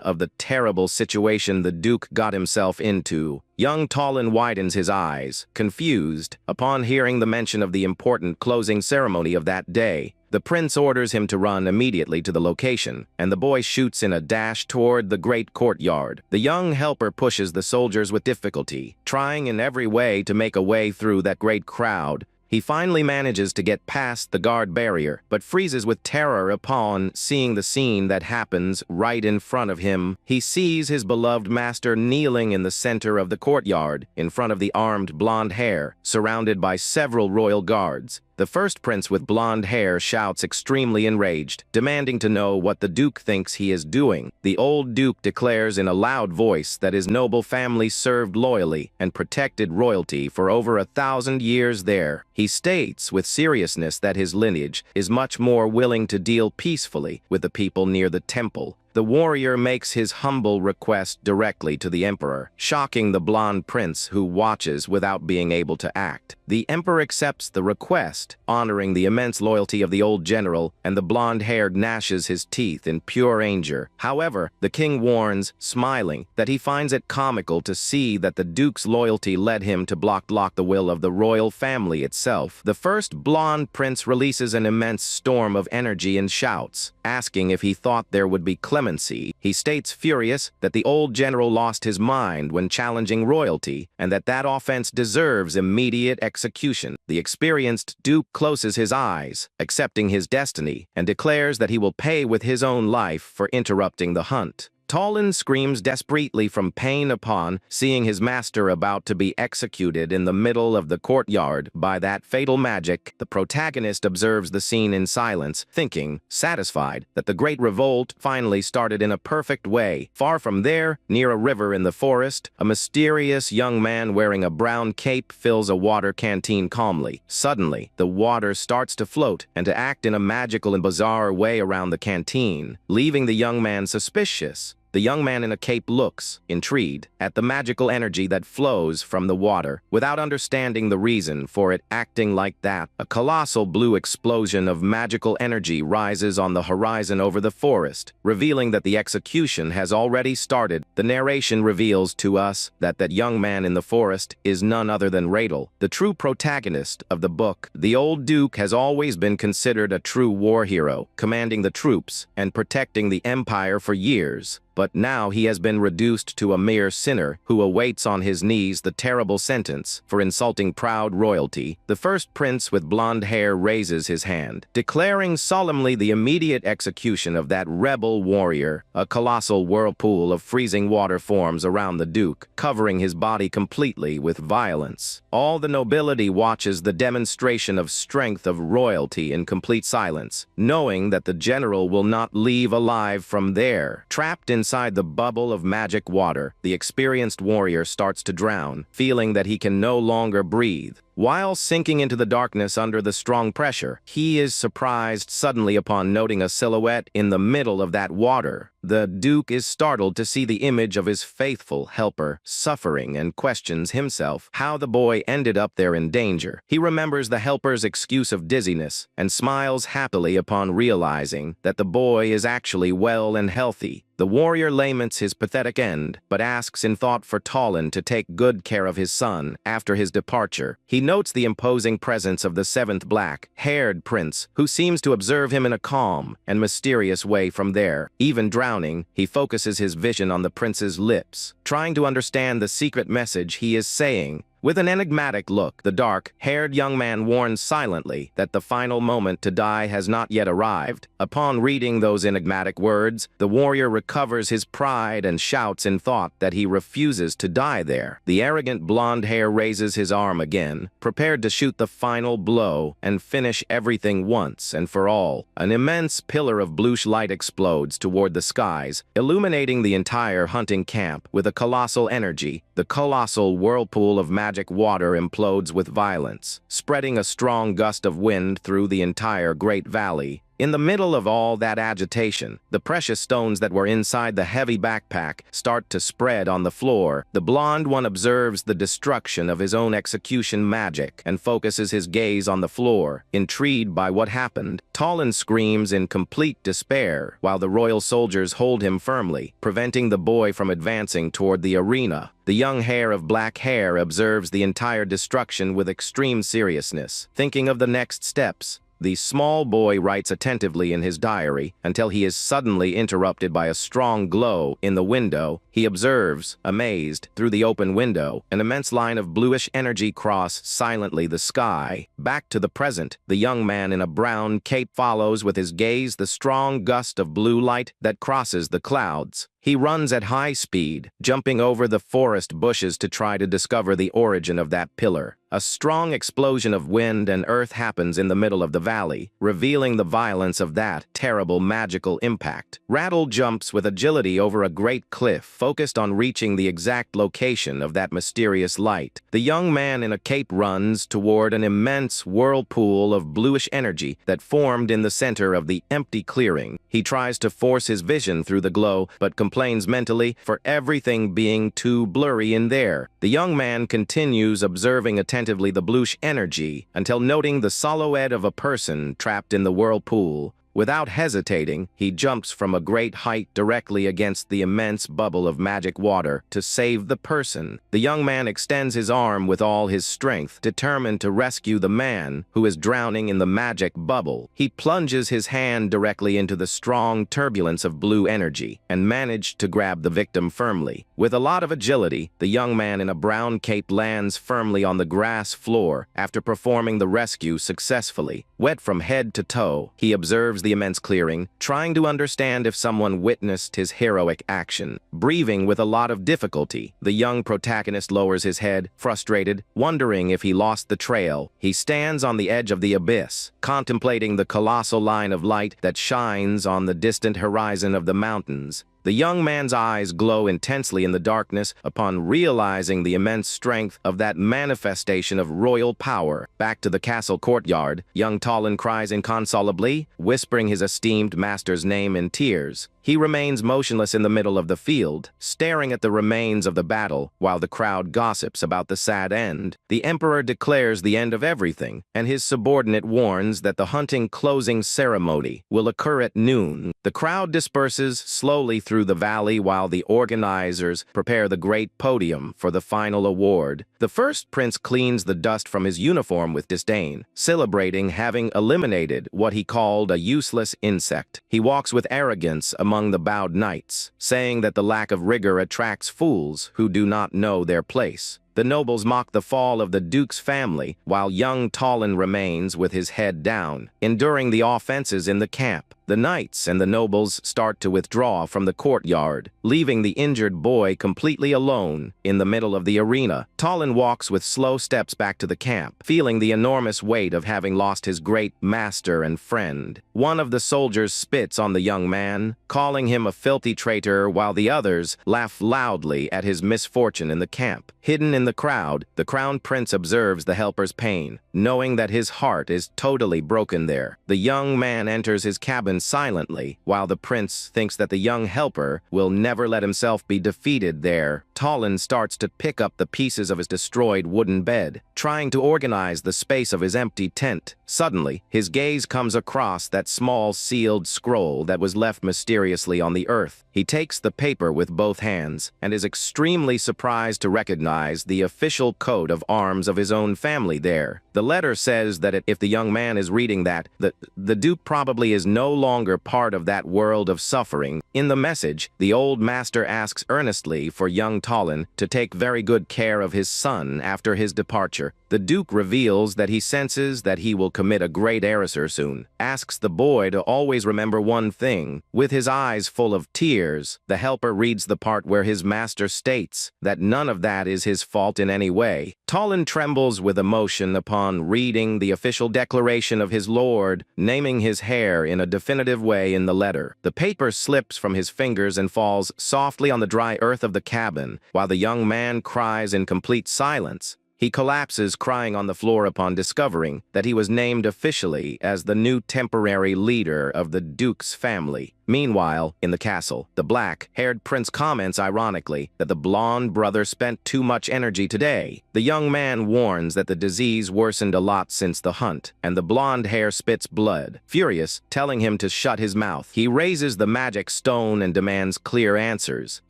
of the terrible situation the Duke got himself into. Young Tallinn widens his eyes, confused, upon hearing the mention of the important closing ceremony of that day. The prince orders him to run immediately to the location, and the boy shoots in a dash toward the great courtyard. The young helper pushes the soldiers with difficulty, trying in every way to make a way through that great crowd. He finally manages to get past the guard barrier, but freezes with terror upon seeing the scene that happens right in front of him. He sees his beloved master kneeling in the center of the courtyard, in front of the armed blonde hair, surrounded by several royal guards. The first prince with blonde hair shouts extremely enraged, demanding to know what the Duke thinks he is doing. The old Duke declares in a loud voice that his noble family served loyally and protected royalty for over 1,000 years there. He states with seriousness that his lineage is much more willing to deal peacefully with the people near the temple. The warrior makes his humble request directly to the emperor, shocking the blonde prince who watches without being able to act. The emperor accepts the request, honoring the immense loyalty of the old general, and the blonde-haired gnashes his teeth in pure anger. However, the king warns, smiling, that he finds it comical to see that the Duke's loyalty led him to block the will of the royal family itself. The first blonde prince releases an immense storm of energy and shouts, asking if he thought there would be clemency. He states furious that the old general lost his mind when challenging royalty, and that offense deserves immediate execution. The experienced Duke closes his eyes, accepting his destiny, and declares that he will pay with his own life for interrupting the hunt. Tallinn screams desperately from pain upon seeing his master about to be executed in the middle of the courtyard by that fatal magic. The protagonist observes the scene in silence, thinking, satisfied, that the great revolt finally started in a perfect way. Far from there, near a river in the forest, a mysterious young man wearing a brown cape fills a water canteen calmly. Suddenly, the water starts to float and to act in a magical and bizarre way around the canteen, leaving the young man suspicious. The young man in a cape looks, intrigued, at the magical energy that flows from the water, without understanding the reason for it acting like that. A colossal blue explosion of magical energy rises on the horizon over the forest, revealing that the execution has already started. The narration reveals to us that young man in the forest is none other than Radel, the true protagonist of the book. The old Duke has always been considered a true war hero, commanding the troops and protecting the empire for years. but now he has been reduced to a mere sinner who awaits on his knees the terrible sentence for insulting proud royalty. The first prince with blonde hair raises his hand, declaring solemnly the immediate execution of that rebel warrior. A colossal whirlpool of freezing water forms around the duke, covering his body completely with violence. All the nobility watches the demonstration of strength of royalty in complete silence, knowing that the general will not leave alive from there. Trapped inside the bubble of magic water, the experienced warrior starts to drown, feeling that he can no longer breathe. While sinking into the darkness under the strong pressure, he is surprised suddenly upon noting a silhouette in the middle of that water. The Duke is startled to see the image of his faithful helper suffering and questions himself how the boy ended up there in danger. He remembers the helper's excuse of dizziness and smiles happily upon realizing that the boy is actually well and healthy. The warrior laments his pathetic end, but asks in thought for Talon to take good care of his son after his departure. He notes the imposing presence of the seventh black-haired prince, who seems to observe him in a calm and mysterious way from there. Even drowning, he focuses his vision on the prince's lips, trying to understand the secret message he is saying. With an enigmatic look, the dark-haired young man warns silently that the final moment to die has not yet arrived. Upon reading those enigmatic words, the warrior recovers his pride and shouts in thought that he refuses to die there. The arrogant blonde hair raises his arm again, prepared to shoot the final blow and finish everything once and for all. An immense pillar of bluish light explodes toward the skies, illuminating the entire hunting camp with a colossal energy. The colossal whirlpool of magic water implodes with violence, spreading a strong gust of wind through the entire great valley. In the middle of all that agitation, the precious stones that were inside the heavy backpack start to spread on the floor. The blonde one observes the destruction of his own execution magic and focuses his gaze on the floor. Intrigued by what happened, Talon screams in complete despair, while the royal soldiers hold him firmly, preventing the boy from advancing toward the arena. The young heir of black hair observes the entire destruction with extreme seriousness, thinking of the next steps. The small boy writes attentively in his diary until he is suddenly interrupted by a strong glow in the window. He observes, amazed, through the open window, an immense line of bluish energy cross silently the sky. Back to the present, the young man in a brown cape follows with his gaze the strong gust of blue light that crosses the clouds. He runs at high speed, jumping over the forest bushes to try to discover the origin of that pillar. A strong explosion of wind and earth happens in the middle of the valley, revealing the violence of that terrible magical impact. Rattle jumps with agility over a great cliff, focused on reaching the exact location of that mysterious light. The young man in a cape runs toward an immense whirlpool of bluish energy that formed in the center of the empty clearing. He tries to force his vision through the glow, but complains mentally for everything being too blurry in there. The young man continues observing attentively the bluish energy until noting the silhouette of a person trapped in the whirlpool. Without hesitating, he jumps from a great height directly against the immense bubble of magic water to save the person. The young man extends his arm with all his strength, determined to rescue the man who is drowning in the magic bubble. He plunges his hand directly into the strong turbulence of blue energy and managed to grab the victim firmly. With a lot of agility, the young man in a brown cape lands firmly on the grass floor after performing the rescue successfully. Wet from head to toe, he observes the immense clearing, trying to understand if someone witnessed his heroic action. Breathing with a lot of difficulty, the young protagonist lowers his head, frustrated, wondering if he lost the trail. He stands on the edge of the abyss, contemplating the colossal line of light that shines on the distant horizon of the mountains. The young man's eyes glow intensely in the darkness upon realizing the immense strength of that manifestation of royal power. Back to the castle courtyard, young Talon cries inconsolably, whispering his esteemed master's name in tears. He remains motionless in the middle of the field, staring at the remains of the battle, while the crowd gossips about the sad end. The emperor declares the end of everything, and his subordinate warns that the hunting closing ceremony will occur at noon. The crowd disperses slowly through the valley while the organizers prepare the great podium for the final award. The first prince cleans the dust from his uniform with disdain, celebrating having eliminated what he called a useless insect. He walks with arrogance among among the bowed knights, saying that the lack of rigor attracts fools who do not know their place. The nobles mock the fall of the duke's family, while young Tallin remains with his head down, enduring the offenses in the camp. The knights and the nobles start to withdraw from the courtyard, leaving the injured boy completely alone in the middle of the arena. Tallin walks with slow steps back to the camp, feeling the enormous weight of having lost his great master and friend. One of the soldiers spits on the young man, calling him a filthy traitor, while the others laugh loudly at his misfortune in the camp. Hidden in the crowd, the crown prince observes the helper's pain, knowing that his heart is totally broken there. The young man enters his cabin silently, while the prince thinks that the young helper will never let himself be defeated there. Tallin starts to pick up the pieces of his destroyed wooden bed, trying to organize the space of his empty tent. Suddenly, his gaze comes across that small sealed scroll that was left mysteriously on the earth. He takes the paper with both hands and is extremely surprised to recognize the official coat of arms of his own family there. The letter says that if the young man is reading that, the Duke probably is no longer part of that world of suffering. In the message, the old master asks earnestly for young Tallin to take very good care of his son after his departure. The Duke reveals that he senses that he will commit a great error soon, asks the boy to always remember one thing. With his eyes full of tears, the helper reads the part where his master states that none of that is his fault in any way. Tallin trembles with emotion upon reading the official declaration of his lord, naming his heir in a definitive way in the letter. The paper slips from his fingers and falls softly on the dry earth of the cabin, while the young man cries in complete silence. He collapses crying on the floor upon discovering that he was named officially as the new temporary leader of the Duke's family. Meanwhile, in the castle, the black-haired prince comments ironically that the blonde brother spent too much energy today. The young man warns that the disease worsened a lot since the hunt, and the blonde hair spits blood. Furious, telling him to shut his mouth, he raises the magic stone and demands clear answers,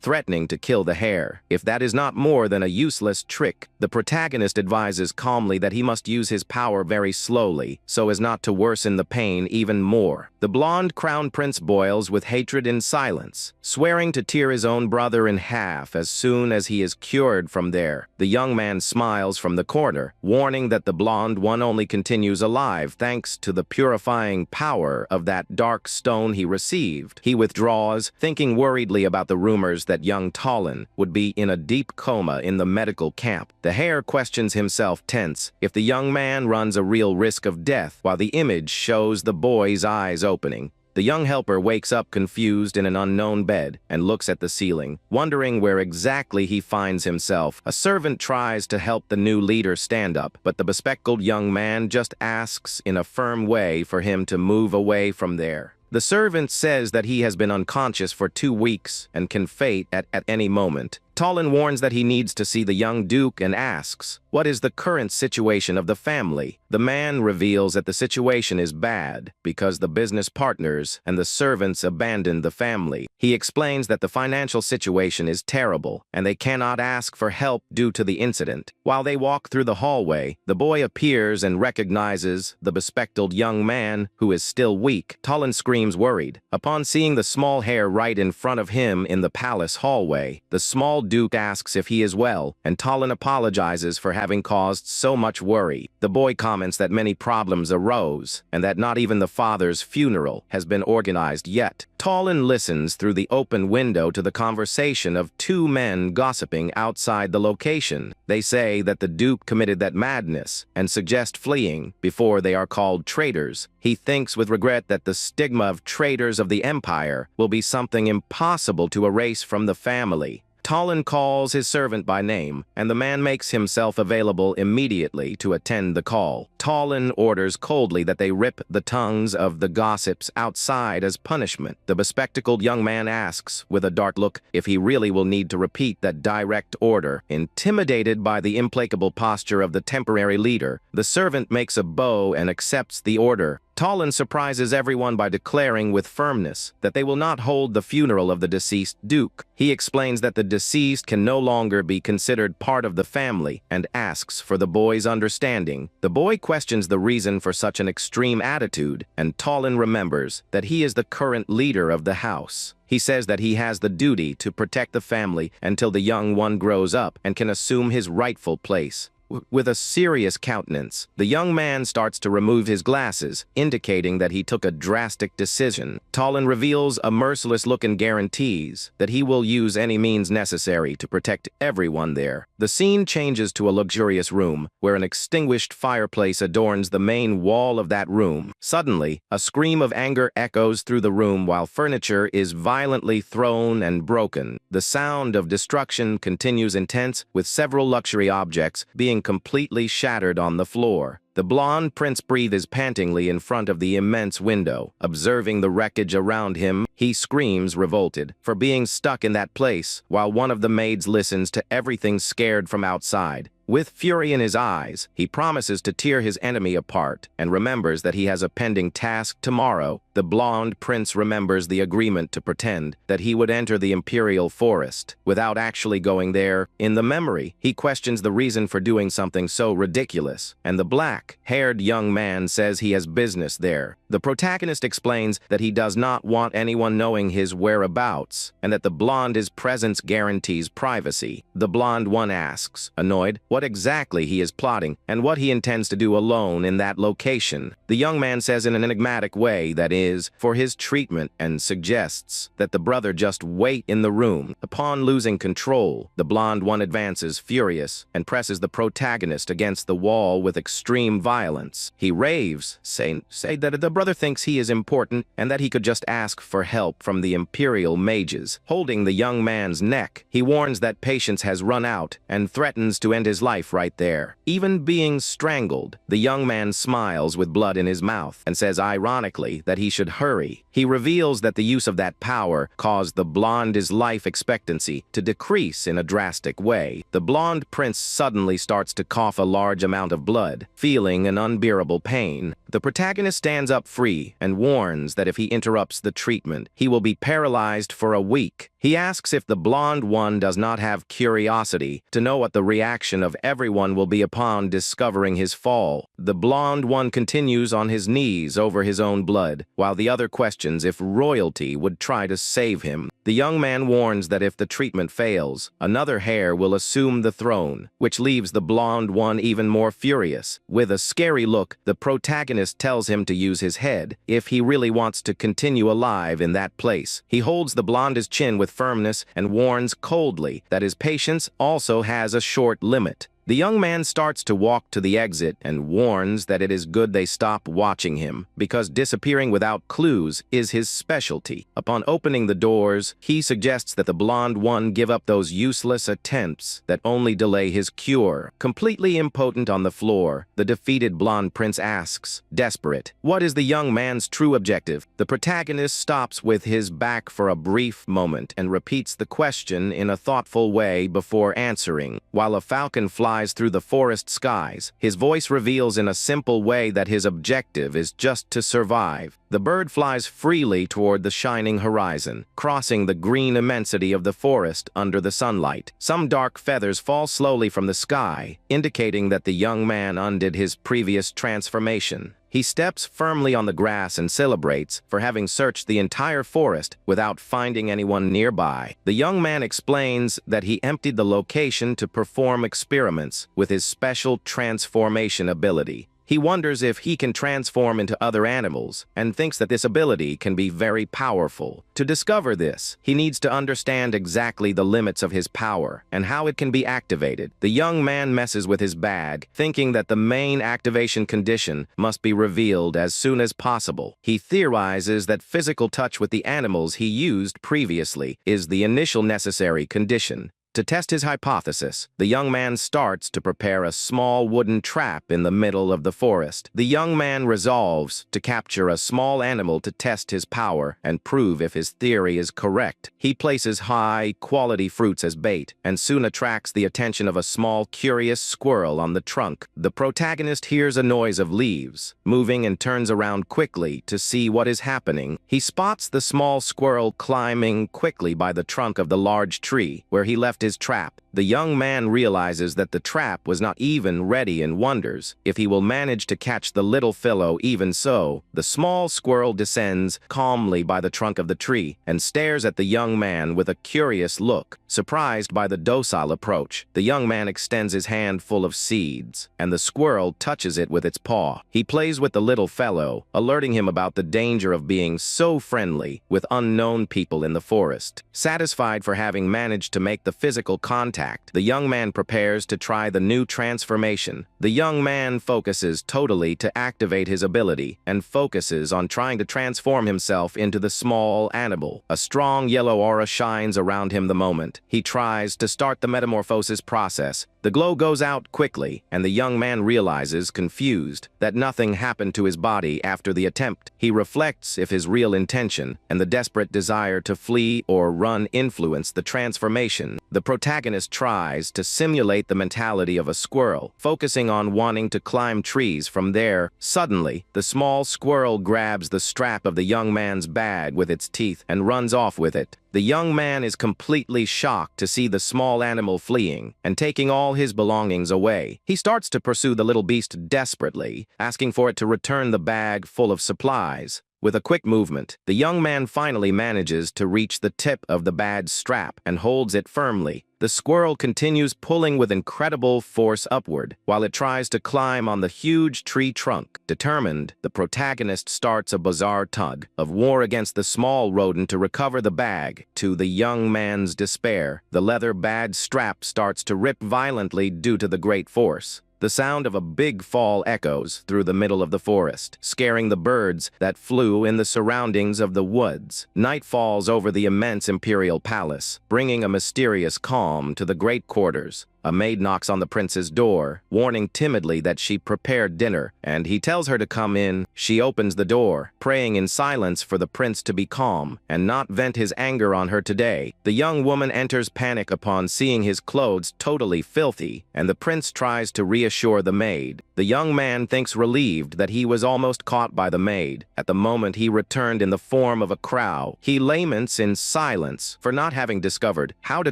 threatening to kill the hair. If that is not more than a useless trick, the protagonist advises calmly that he must use his power very slowly, so as not to worsen the pain even more. The blonde crown prince boils with hatred in silence, swearing to tear his own brother in half as soon as he is cured from there. The young man smiles from the corner, warning that the blonde one only continues alive thanks to the purifying power of that dark stone he received. He withdraws, thinking worriedly about the rumors that young Tallin would be in a deep coma in the medical camp. The hair questions himself tense if the young man runs a real risk of death, while the image shows the boy's eyes opening. The young helper wakes up confused in an unknown bed and looks at the ceiling, wondering where exactly he finds himself. A servant tries to help the new leader stand up, but the bespectacled young man just asks in a firm way for him to move away from there. The servant says that he has been unconscious for 2 weeks and can faint at any moment. Tallin warns that he needs to see the young duke and asks, "What is the current situation of the family?" The man reveals that the situation is bad because the business partners and the servants abandoned the family. He explains that the financial situation is terrible and they cannot ask for help due to the incident. While they walk through the hallway, the boy appears and recognizes the bespectacled young man who is still weak. Tallin screams worried. Upon seeing the small hair right in front of him in the palace hallway, the small Duke asks if he is well, and Tallin apologizes for having caused so much worry. The boy comments that many problems arose, and that not even the father's funeral has been organized yet. Tallin listens through the open window to the conversation of 2 men gossiping outside the location. They say that the Duke committed that madness and suggest fleeing before they are called traitors. He thinks with regret that the stigma of traitors of the Empire will be something impossible to erase from the family. Tallin calls his servant by name, and the man makes himself available immediately to attend the call. Tallin orders coldly that they rip the tongues of the gossips outside as punishment. The bespectacled young man asks, with a dark look, if he really will need to repeat that direct order. Intimidated by the implacable posture of the temporary leader, the servant makes a bow and accepts the order. Tallinn surprises everyone by declaring with firmness that they will not hold the funeral of the deceased duke. He explains that the deceased can no longer be considered part of the family and asks for the boy's understanding. The boy questions the reason for such an extreme attitude, and Tallinn remembers that he is the current leader of the house. He says that he has the duty to protect the family until the young one grows up and can assume his rightful place. With a serious countenance, the young man starts to remove his glasses, indicating that he took a drastic decision. Tallinn reveals a merciless look and guarantees that he will use any means necessary to protect everyone there. The scene changes to a luxurious room, where an extinguished fireplace adorns the main wall of that room. Suddenly, a scream of anger echoes through the room while furniture is violently thrown and broken. The sound of destruction continues intense, with several luxury objects being completely shattered on the floor. The blonde prince breathes pantingly in front of the immense window. Observing the wreckage around him, he screams, revolted for being stuck in that place, while one of the maids listens to everything scared from outside. With fury in his eyes, he promises to tear his enemy apart and remembers that he has a pending task tomorrow. The blonde prince remembers the agreement to pretend that he would enter the imperial forest without actually going there. In the memory, he questions the reason for doing something so ridiculous, and the black-haired young man says he has business there. The protagonist explains that he does not want anyone knowing his whereabouts and that the blonde's presence guarantees privacy. The blonde one asks, annoyed, what exactly he is plotting and what he intends to do alone in that location. The young man says in an enigmatic way that is for his treatment and suggests that the brother just wait in the room. Upon losing control, the blonde one advances furious and presses the protagonist against the wall with extreme violence. He raves, saying that the brother thinks he is important and that he could just ask for help from the imperial mages. Holding the young man's neck, he warns that patience has run out and threatens to end his life right there. Even being strangled, the young man smiles with blood in his mouth and says ironically that he should hurry. He reveals that the use of that power caused the blonde's life expectancy to decrease in a drastic way. The blonde prince suddenly starts to cough a large amount of blood, feeling an unbearable pain. The protagonist stands up free and warns that if he interrupts the treatment, he will be paralyzed for a week. He asks if the blonde one does not have curiosity to know what the reaction of everyone will be upon discovering his fall. The blonde one continues on his knees over his own blood, while the other questions if royalty would try to save him. The young man warns that if the treatment fails, another heir will assume the throne, which leaves the blonde one even more furious. With a scary look, the protagonist tells him to use his head if he really wants to continue alive in that place. He holds the blonde's chin with firmness and warns coldly that his patience also has a short limit. The young man starts to walk to the exit and warns that it is good they stop watching him, because disappearing without clues is his specialty. Upon opening the doors, he suggests that the blonde one give up those useless attempts that only delay his cure. Completely impotent on the floor, the defeated blonde prince asks, desperate, what is the young man's true objective? The protagonist stops with his back for a brief moment and repeats the question in a thoughtful way before answering. While a falcon flies through the forest skies, his voice reveals in a simple way that his objective is just to survive. The bird flies freely toward the shining horizon, crossing the green immensity of the forest under the sunlight. Some dark feathers fall slowly from the sky, indicating that the young man undid his previous transformation. He steps firmly on the grass and celebrates for having searched the entire forest without finding anyone nearby. The young man explains that he emptied the location to perform experiments with his special transformation ability. He wonders if he can transform into other animals and thinks that this ability can be very powerful. To discover this, he needs to understand exactly the limits of his power and how it can be activated. The young man messes with his bag, thinking that the main activation condition must be revealed as soon as possible. He theorizes that physical touch with the animals he used previously is the initial necessary condition. To test his hypothesis, the young man starts to prepare a small wooden trap in the middle of the forest. The young man resolves to capture a small animal to test his power and prove if his theory is correct. He places high-quality fruits as bait and soon attracts the attention of a small, curious squirrel on the trunk. The protagonist hears a noise of leaves moving and turns around quickly to see what is happening. He spots the small squirrel climbing quickly by the trunk of the large tree where he left his trap. The young man realizes that the trap was not even ready and wonders if he will manage to catch the little fellow. Even so, the small squirrel descends calmly by the trunk of the tree and stares at the young man with a curious look. Surprised by the docile approach, the young man extends his hand full of seeds, and the squirrel touches it with its paw. He plays with the little fellow, alerting him about the danger of being so friendly with unknown people in the forest. Satisfied for having managed to make the physical contact, the young man prepares to try the new transformation. The young man focuses totally to activate his ability and focuses on trying to transform himself into the small animal. A strong yellow aura shines around him the moment he tries to start the metamorphosis process. The glow goes out quickly, and the young man realizes, confused, that nothing happened to his body after the attempt. He reflects if his real intention and the desperate desire to flee or run influence the transformation. The protagonist tries to simulate the mentality of a squirrel, focusing on wanting to climb trees from there. Suddenly, the small squirrel grabs the strap of the young man's bag with its teeth and runs off with it. The young man is completely shocked to see the small animal fleeing and taking all his belongings away. He starts to pursue the little beast desperately, asking for it to return the bag full of supplies. With a quick movement, the young man finally manages to reach the tip of the bad's strap and holds it firmly. The squirrel continues pulling with incredible force upward while it tries to climb on the huge tree trunk. Determined, the protagonist starts a bizarre tug of war against the small rodent to recover the bag. To the young man's despair, the leather bad's strap starts to rip violently due to the great force. The sound of a big fall echoes through the middle of the forest, scaring the birds that flew in the surroundings of the woods. Night falls over the immense imperial palace, bringing a mysterious calm to the great quarters. A maid knocks on the prince's door, warning timidly that she prepared dinner, and he tells her to come in. She opens the door, praying in silence for the prince to be calm and not vent his anger on her today. The young woman enters panic upon seeing his clothes totally filthy, and the prince tries to reassure the maid. The young man thinks relieved that he was almost caught by the maid. At the moment he returned in the form of a crow. He laments in silence for not having discovered how to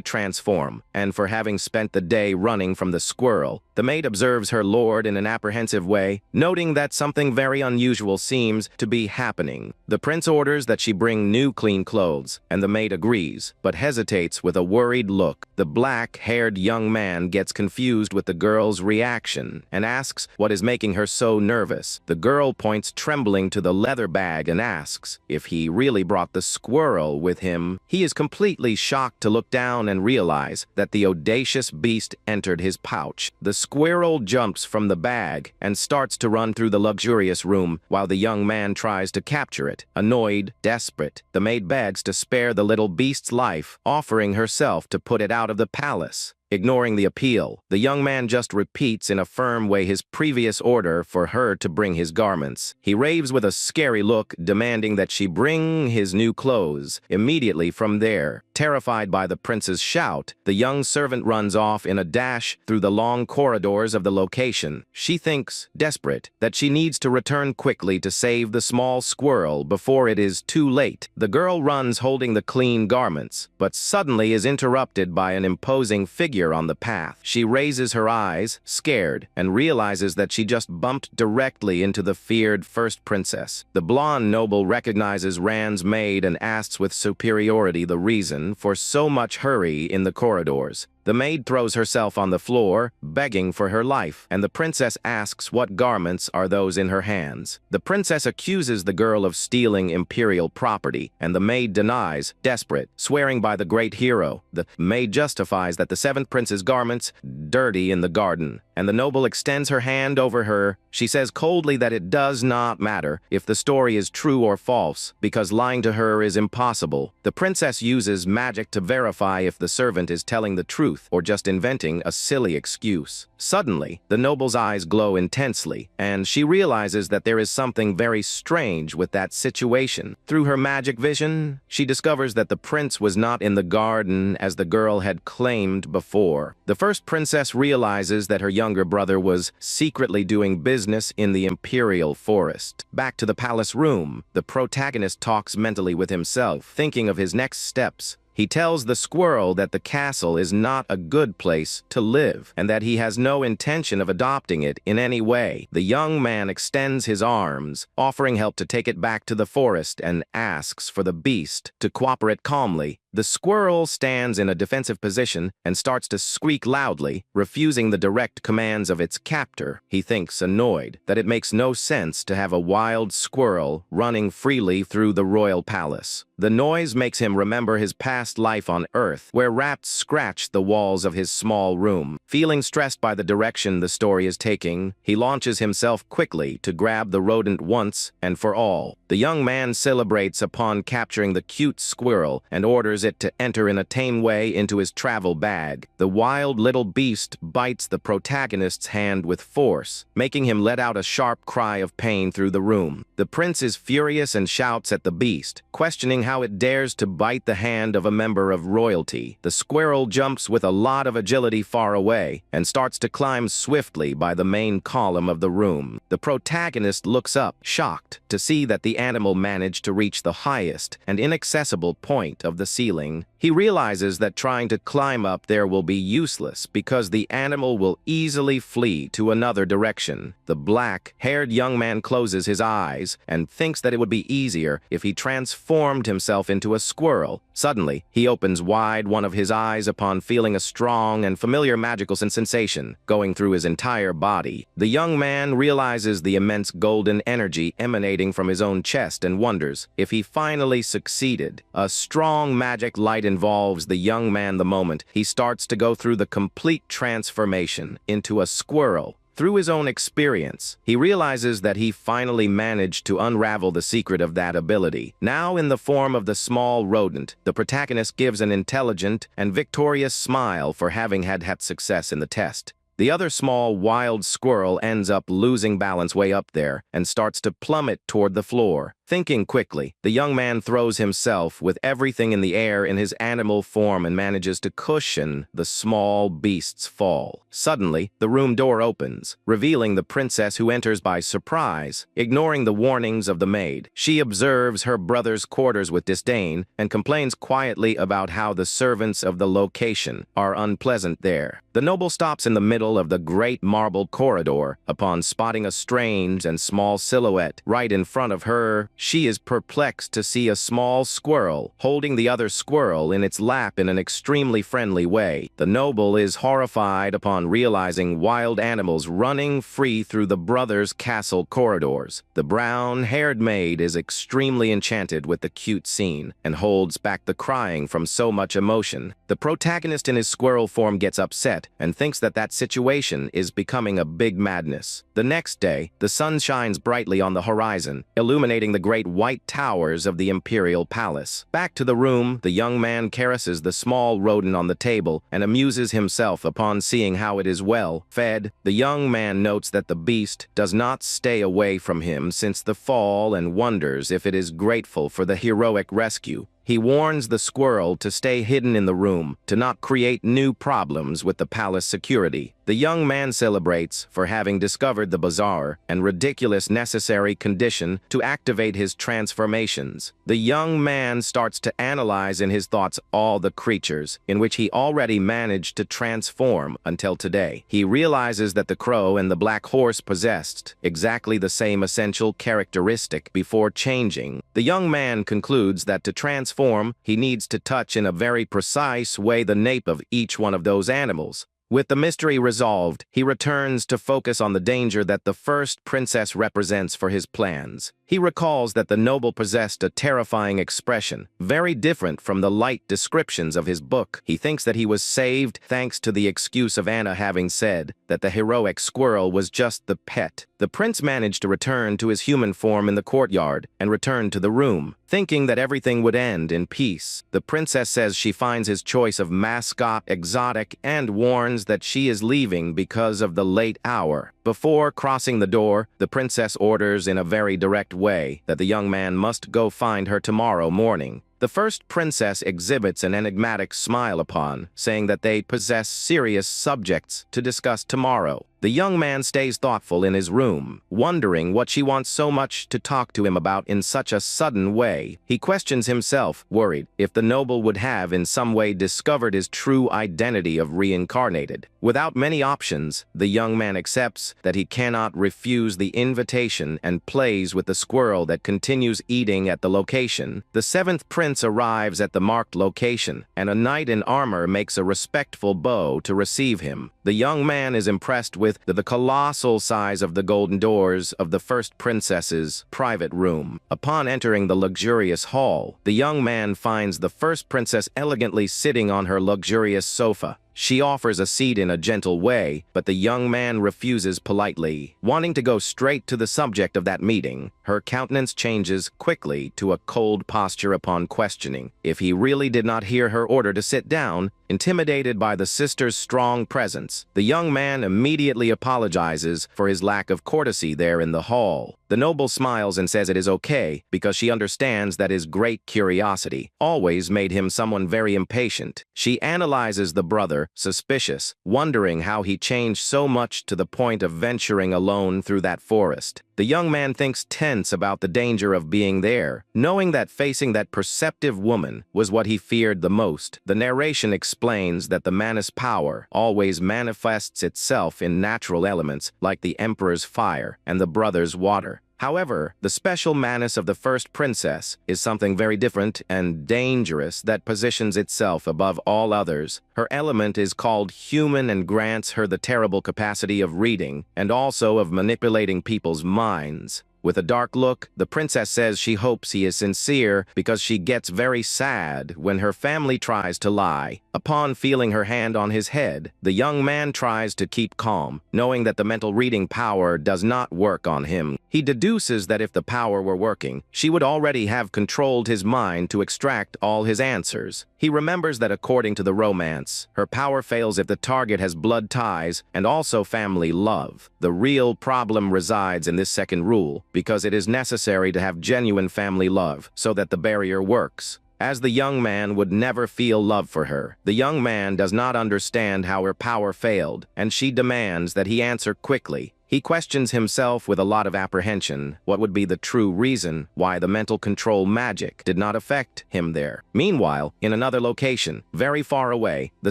transform and for having spent the day running from the squirrel. The maid observes her lord in an apprehensive way, noting that something very unusual seems to be happening. The prince orders that she bring new clean clothes, and the maid agrees, but hesitates with a worried look. The black-haired young man gets confused with the girl's reaction and asks what is making her so nervous. The girl points trembling to the leather bag and asks if he really brought the squirrel with him. He is completely shocked to look down and realize that the audacious beast entered his pouch. The squirrel jumps from the bag and starts to run through the luxurious room while the young man tries to capture it. Annoyed, desperate, the maid begs to spare the little beast's life, offering herself to put it out of the palace. Ignoring the appeal, the young man just repeats in a firm way his previous order for her to bring his garments. He raves with a scary look, demanding that she bring his new clothes immediately from there. Terrified by the prince's shout, the young servant runs off in a dash through the long corridors of the location. She thinks, desperate, that she needs to return quickly to save the small squirrel before it is too late. The girl runs holding the clean garments, but suddenly is interrupted by an imposing figure on the path. She raises her eyes, scared, and realizes that she just bumped directly into the feared first princess. The blonde noble recognizes Rand's maid and asks with superiority the reason for so much hurry in the corridors. The maid throws herself on the floor, begging for her life, and the princess asks what garments are those in her hands. The princess accuses the girl of stealing imperial property, and the maid denies, desperate, swearing by the great hero. The maid justifies that the seventh prince's garments dirty in the garden, and the noble extends her hand over her. She says coldly that it does not matter if the story is true or false, because lying to her is impossible. The princess uses magic to verify if the servant is telling the truth, truth or just inventing a silly excuse. Suddenly, the noble's eyes glow intensely, and she realizes that there is something very strange with that situation. Through her magic vision, she discovers that the prince was not in the garden as the girl had claimed before. The first princess realizes that her younger brother was secretly doing business in the imperial forest. Back to the palace room, the protagonist talks mentally with himself, thinking of his next steps. He tells the squirrel that the castle is not a good place to live and that he has no intention of adopting it in any way. The young man extends his arms, offering help to take it back to the forest, and asks for the beast to cooperate calmly. The squirrel stands in a defensive position and starts to squeak loudly, refusing the direct commands of its captor. He thinks, annoyed, that it makes no sense to have a wild squirrel running freely through the royal palace. The noise makes him remember his past life on Earth, where rats scratched the walls of his small room. Feeling stressed by the direction the story is taking, he launches himself quickly to grab the rodent once and for all. The young man celebrates upon capturing the cute squirrel and orders it to enter in a tame way into his travel bag. The wild little beast bites the protagonist's hand with force, making him let out a sharp cry of pain through the room. The prince is furious and shouts at the beast, questioning how it dares to bite the hand of a member of royalty. The squirrel jumps with a lot of agility far away and starts to climb swiftly by the main column of the room. The protagonist looks up, shocked, to see that the animal managed to reach the highest and inaccessible point of the ceiling. He realizes that trying to climb up there will be useless because the animal will easily flee to another direction. The black-haired young man closes his eyes and thinks that it would be easier if he transformed himself into a squirrel. Suddenly, he opens wide one of his eyes upon feeling a strong and familiar magical sensation going through his entire body. The young man realizes the immense golden energy emanating from his own chest and wonders if he finally succeeded. A strong magic light involves the young man the moment he starts to go through the complete transformation into a squirrel. Through his own experience, he realizes that he finally managed to unravel the secret of that ability. Now in the form of the small rodent, the protagonist gives an intelligent and victorious smile for having had success in the test. The other small wild squirrel ends up losing balance way up there and starts to plummet toward the floor. Thinking quickly, the young man throws himself with everything in the air in his animal form and manages to cushion the small beast's fall. Suddenly, the room door opens, revealing the princess, who enters by surprise, ignoring the warnings of the maid. She observes her brother's quarters with disdain and complains quietly about how the servants of the location are unpleasant there. The noble stops in the middle of the great marble corridor upon spotting a strange and small silhouette right in front of her. She is perplexed to see a small squirrel holding the other squirrel in its lap in an extremely friendly way. The noble is horrified upon realizing wild animals running free through the brothers' castle corridors. The brown-haired maid is extremely enchanted with the cute scene and holds back the crying from so much emotion. The protagonist in his squirrel form gets upset and thinks that that situation is becoming a big madness. The next day, the sun shines brightly on the horizon, illuminating the great white towers of the imperial palace. Back to the room, the young man caresses the small rodent on the table and amuses himself upon seeing how it is well fed. The young man notes that the beast does not stay away from him since the fall and wonders if it is grateful for the heroic rescue. He warns the squirrel to stay hidden in the room, to not create new problems with the palace security. The young man celebrates for having discovered the bizarre and ridiculous necessary condition to activate his transformations. The young man starts to analyze in his thoughts all the creatures in which he already managed to transform until today. He realizes that the crow and the black horse possessed exactly the same essential characteristic before changing. The young man concludes that to transform, he needs to touch in a very precise way the nape of each one of those animals. With the mystery resolved, he returns to focus on the danger that the first princess represents for his plans. He recalls that the noble possessed a terrifying expression, very different from the light descriptions of his book. He thinks that he was saved thanks to the excuse of Anna having said that the heroic squirrel was just the pet. The prince managed to return to his human form in the courtyard and return to the room, thinking that everything would end in peace. The princess says she finds his choice of mascot exotic and warns that she is leaving because of the late hour. Before crossing the door, the princess orders in a very direct way that the young man must go find her tomorrow morning. The first princess exhibits an enigmatic smile upon, saying that they possess serious subjects to discuss tomorrow. The young man stays thoughtful in his room, wondering what she wants so much to talk to him about in such a sudden way. He questions himself, worried if the noble would have in some way discovered his true identity of reincarnated. Without many options, the young man accepts that he cannot refuse the invitation and plays with the squirrel that continues eating at the location. The seventh prince arrives at the marked location, and a knight in armor makes a respectful bow to receive him. The young man is impressed with the colossal size of the golden doors of the first princess's private room. Upon entering the luxurious hall, the young man finds the first princess elegantly sitting on her luxurious sofa. She offers a seat in a gentle way, but the young man refuses politely. Wanting to go straight to the subject of that meeting, her countenance changes quickly to a cold posture upon questioning if he really did not hear her order to sit down. Intimidated by the sister's strong presence, the young man immediately apologizes for his lack of courtesy there in the hall. The noble smiles and says it is okay because she understands that his great curiosity always made him someone very impatient. She analyzes the brother, suspicious, wondering how he changed so much to the point of venturing alone through that forest. The young man thinks tense about the danger of being there, knowing that facing that perceptive woman was what he feared the most. The narration explains that the man's power always manifests itself in natural elements like the emperor's fire and the brother's water. However, the special manus of the first princess is something very different and dangerous that positions itself above all others. Her element is called human and grants her the terrible capacity of reading and also of manipulating people's minds. With a dark look, the princess says she hopes he is sincere because she gets very sad when her family tries to lie. Upon feeling her hand on his head, the young man tries to keep calm, knowing that the mental reading power does not work on him. He deduces that if the power were working, she would already have controlled his mind to extract all his answers. He remembers that according to the romance, her power fails if the target has blood ties and also family love. The real problem resides in this second rule, because it is necessary to have genuine family love so that the barrier works. As the young man would never feel love for her, the young man does not understand how her power failed, and she demands that he answer quickly. He questions himself with a lot of apprehension what would be the true reason why the mental control magic did not affect him there. Meanwhile, in another location, very far away, the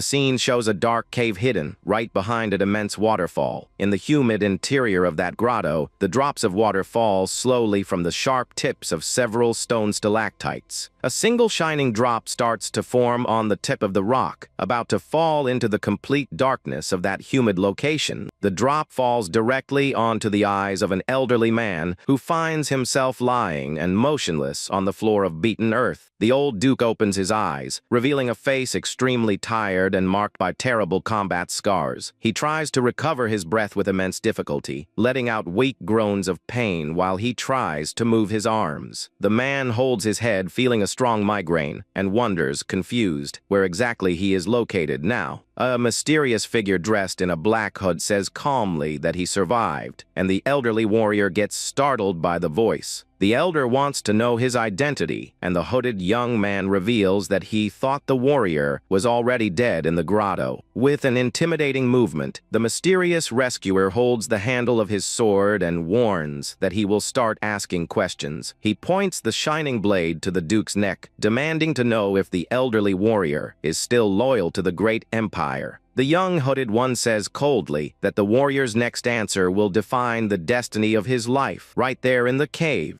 scene shows a dark cave hidden right behind an immense waterfall. In the humid interior of that grotto, the drops of water fall slowly from the sharp tips of several stone stalactites. A single shining drop starts to form on the tip of the rock, about to fall into the complete darkness of that humid location. The drop falls directly onto the eyes of an elderly man who finds himself lying and motionless on the floor of beaten earth. The old duke opens his eyes, revealing a face extremely tired and marked by terrible combat scars. He tries to recover his breath with immense difficulty, letting out weak groans of pain while he tries to move his arms. The man holds his head, feeling a strong migraine, and wonders, confused, where exactly he is located now. A mysterious figure dressed in a black hood says calmly that he survived, and the elderly warrior gets startled by the voice. The elder wants to know his identity, and the hooded young man reveals that he thought the warrior was already dead in the grotto. With an intimidating movement, the mysterious rescuer holds the handle of his sword and warns that he will start asking questions. He points the shining blade to the duke's neck, demanding to know if the elderly warrior is still loyal to the great empire. The young hooded one says coldly that the warrior's next answer will define the destiny of his life, right there in the cave.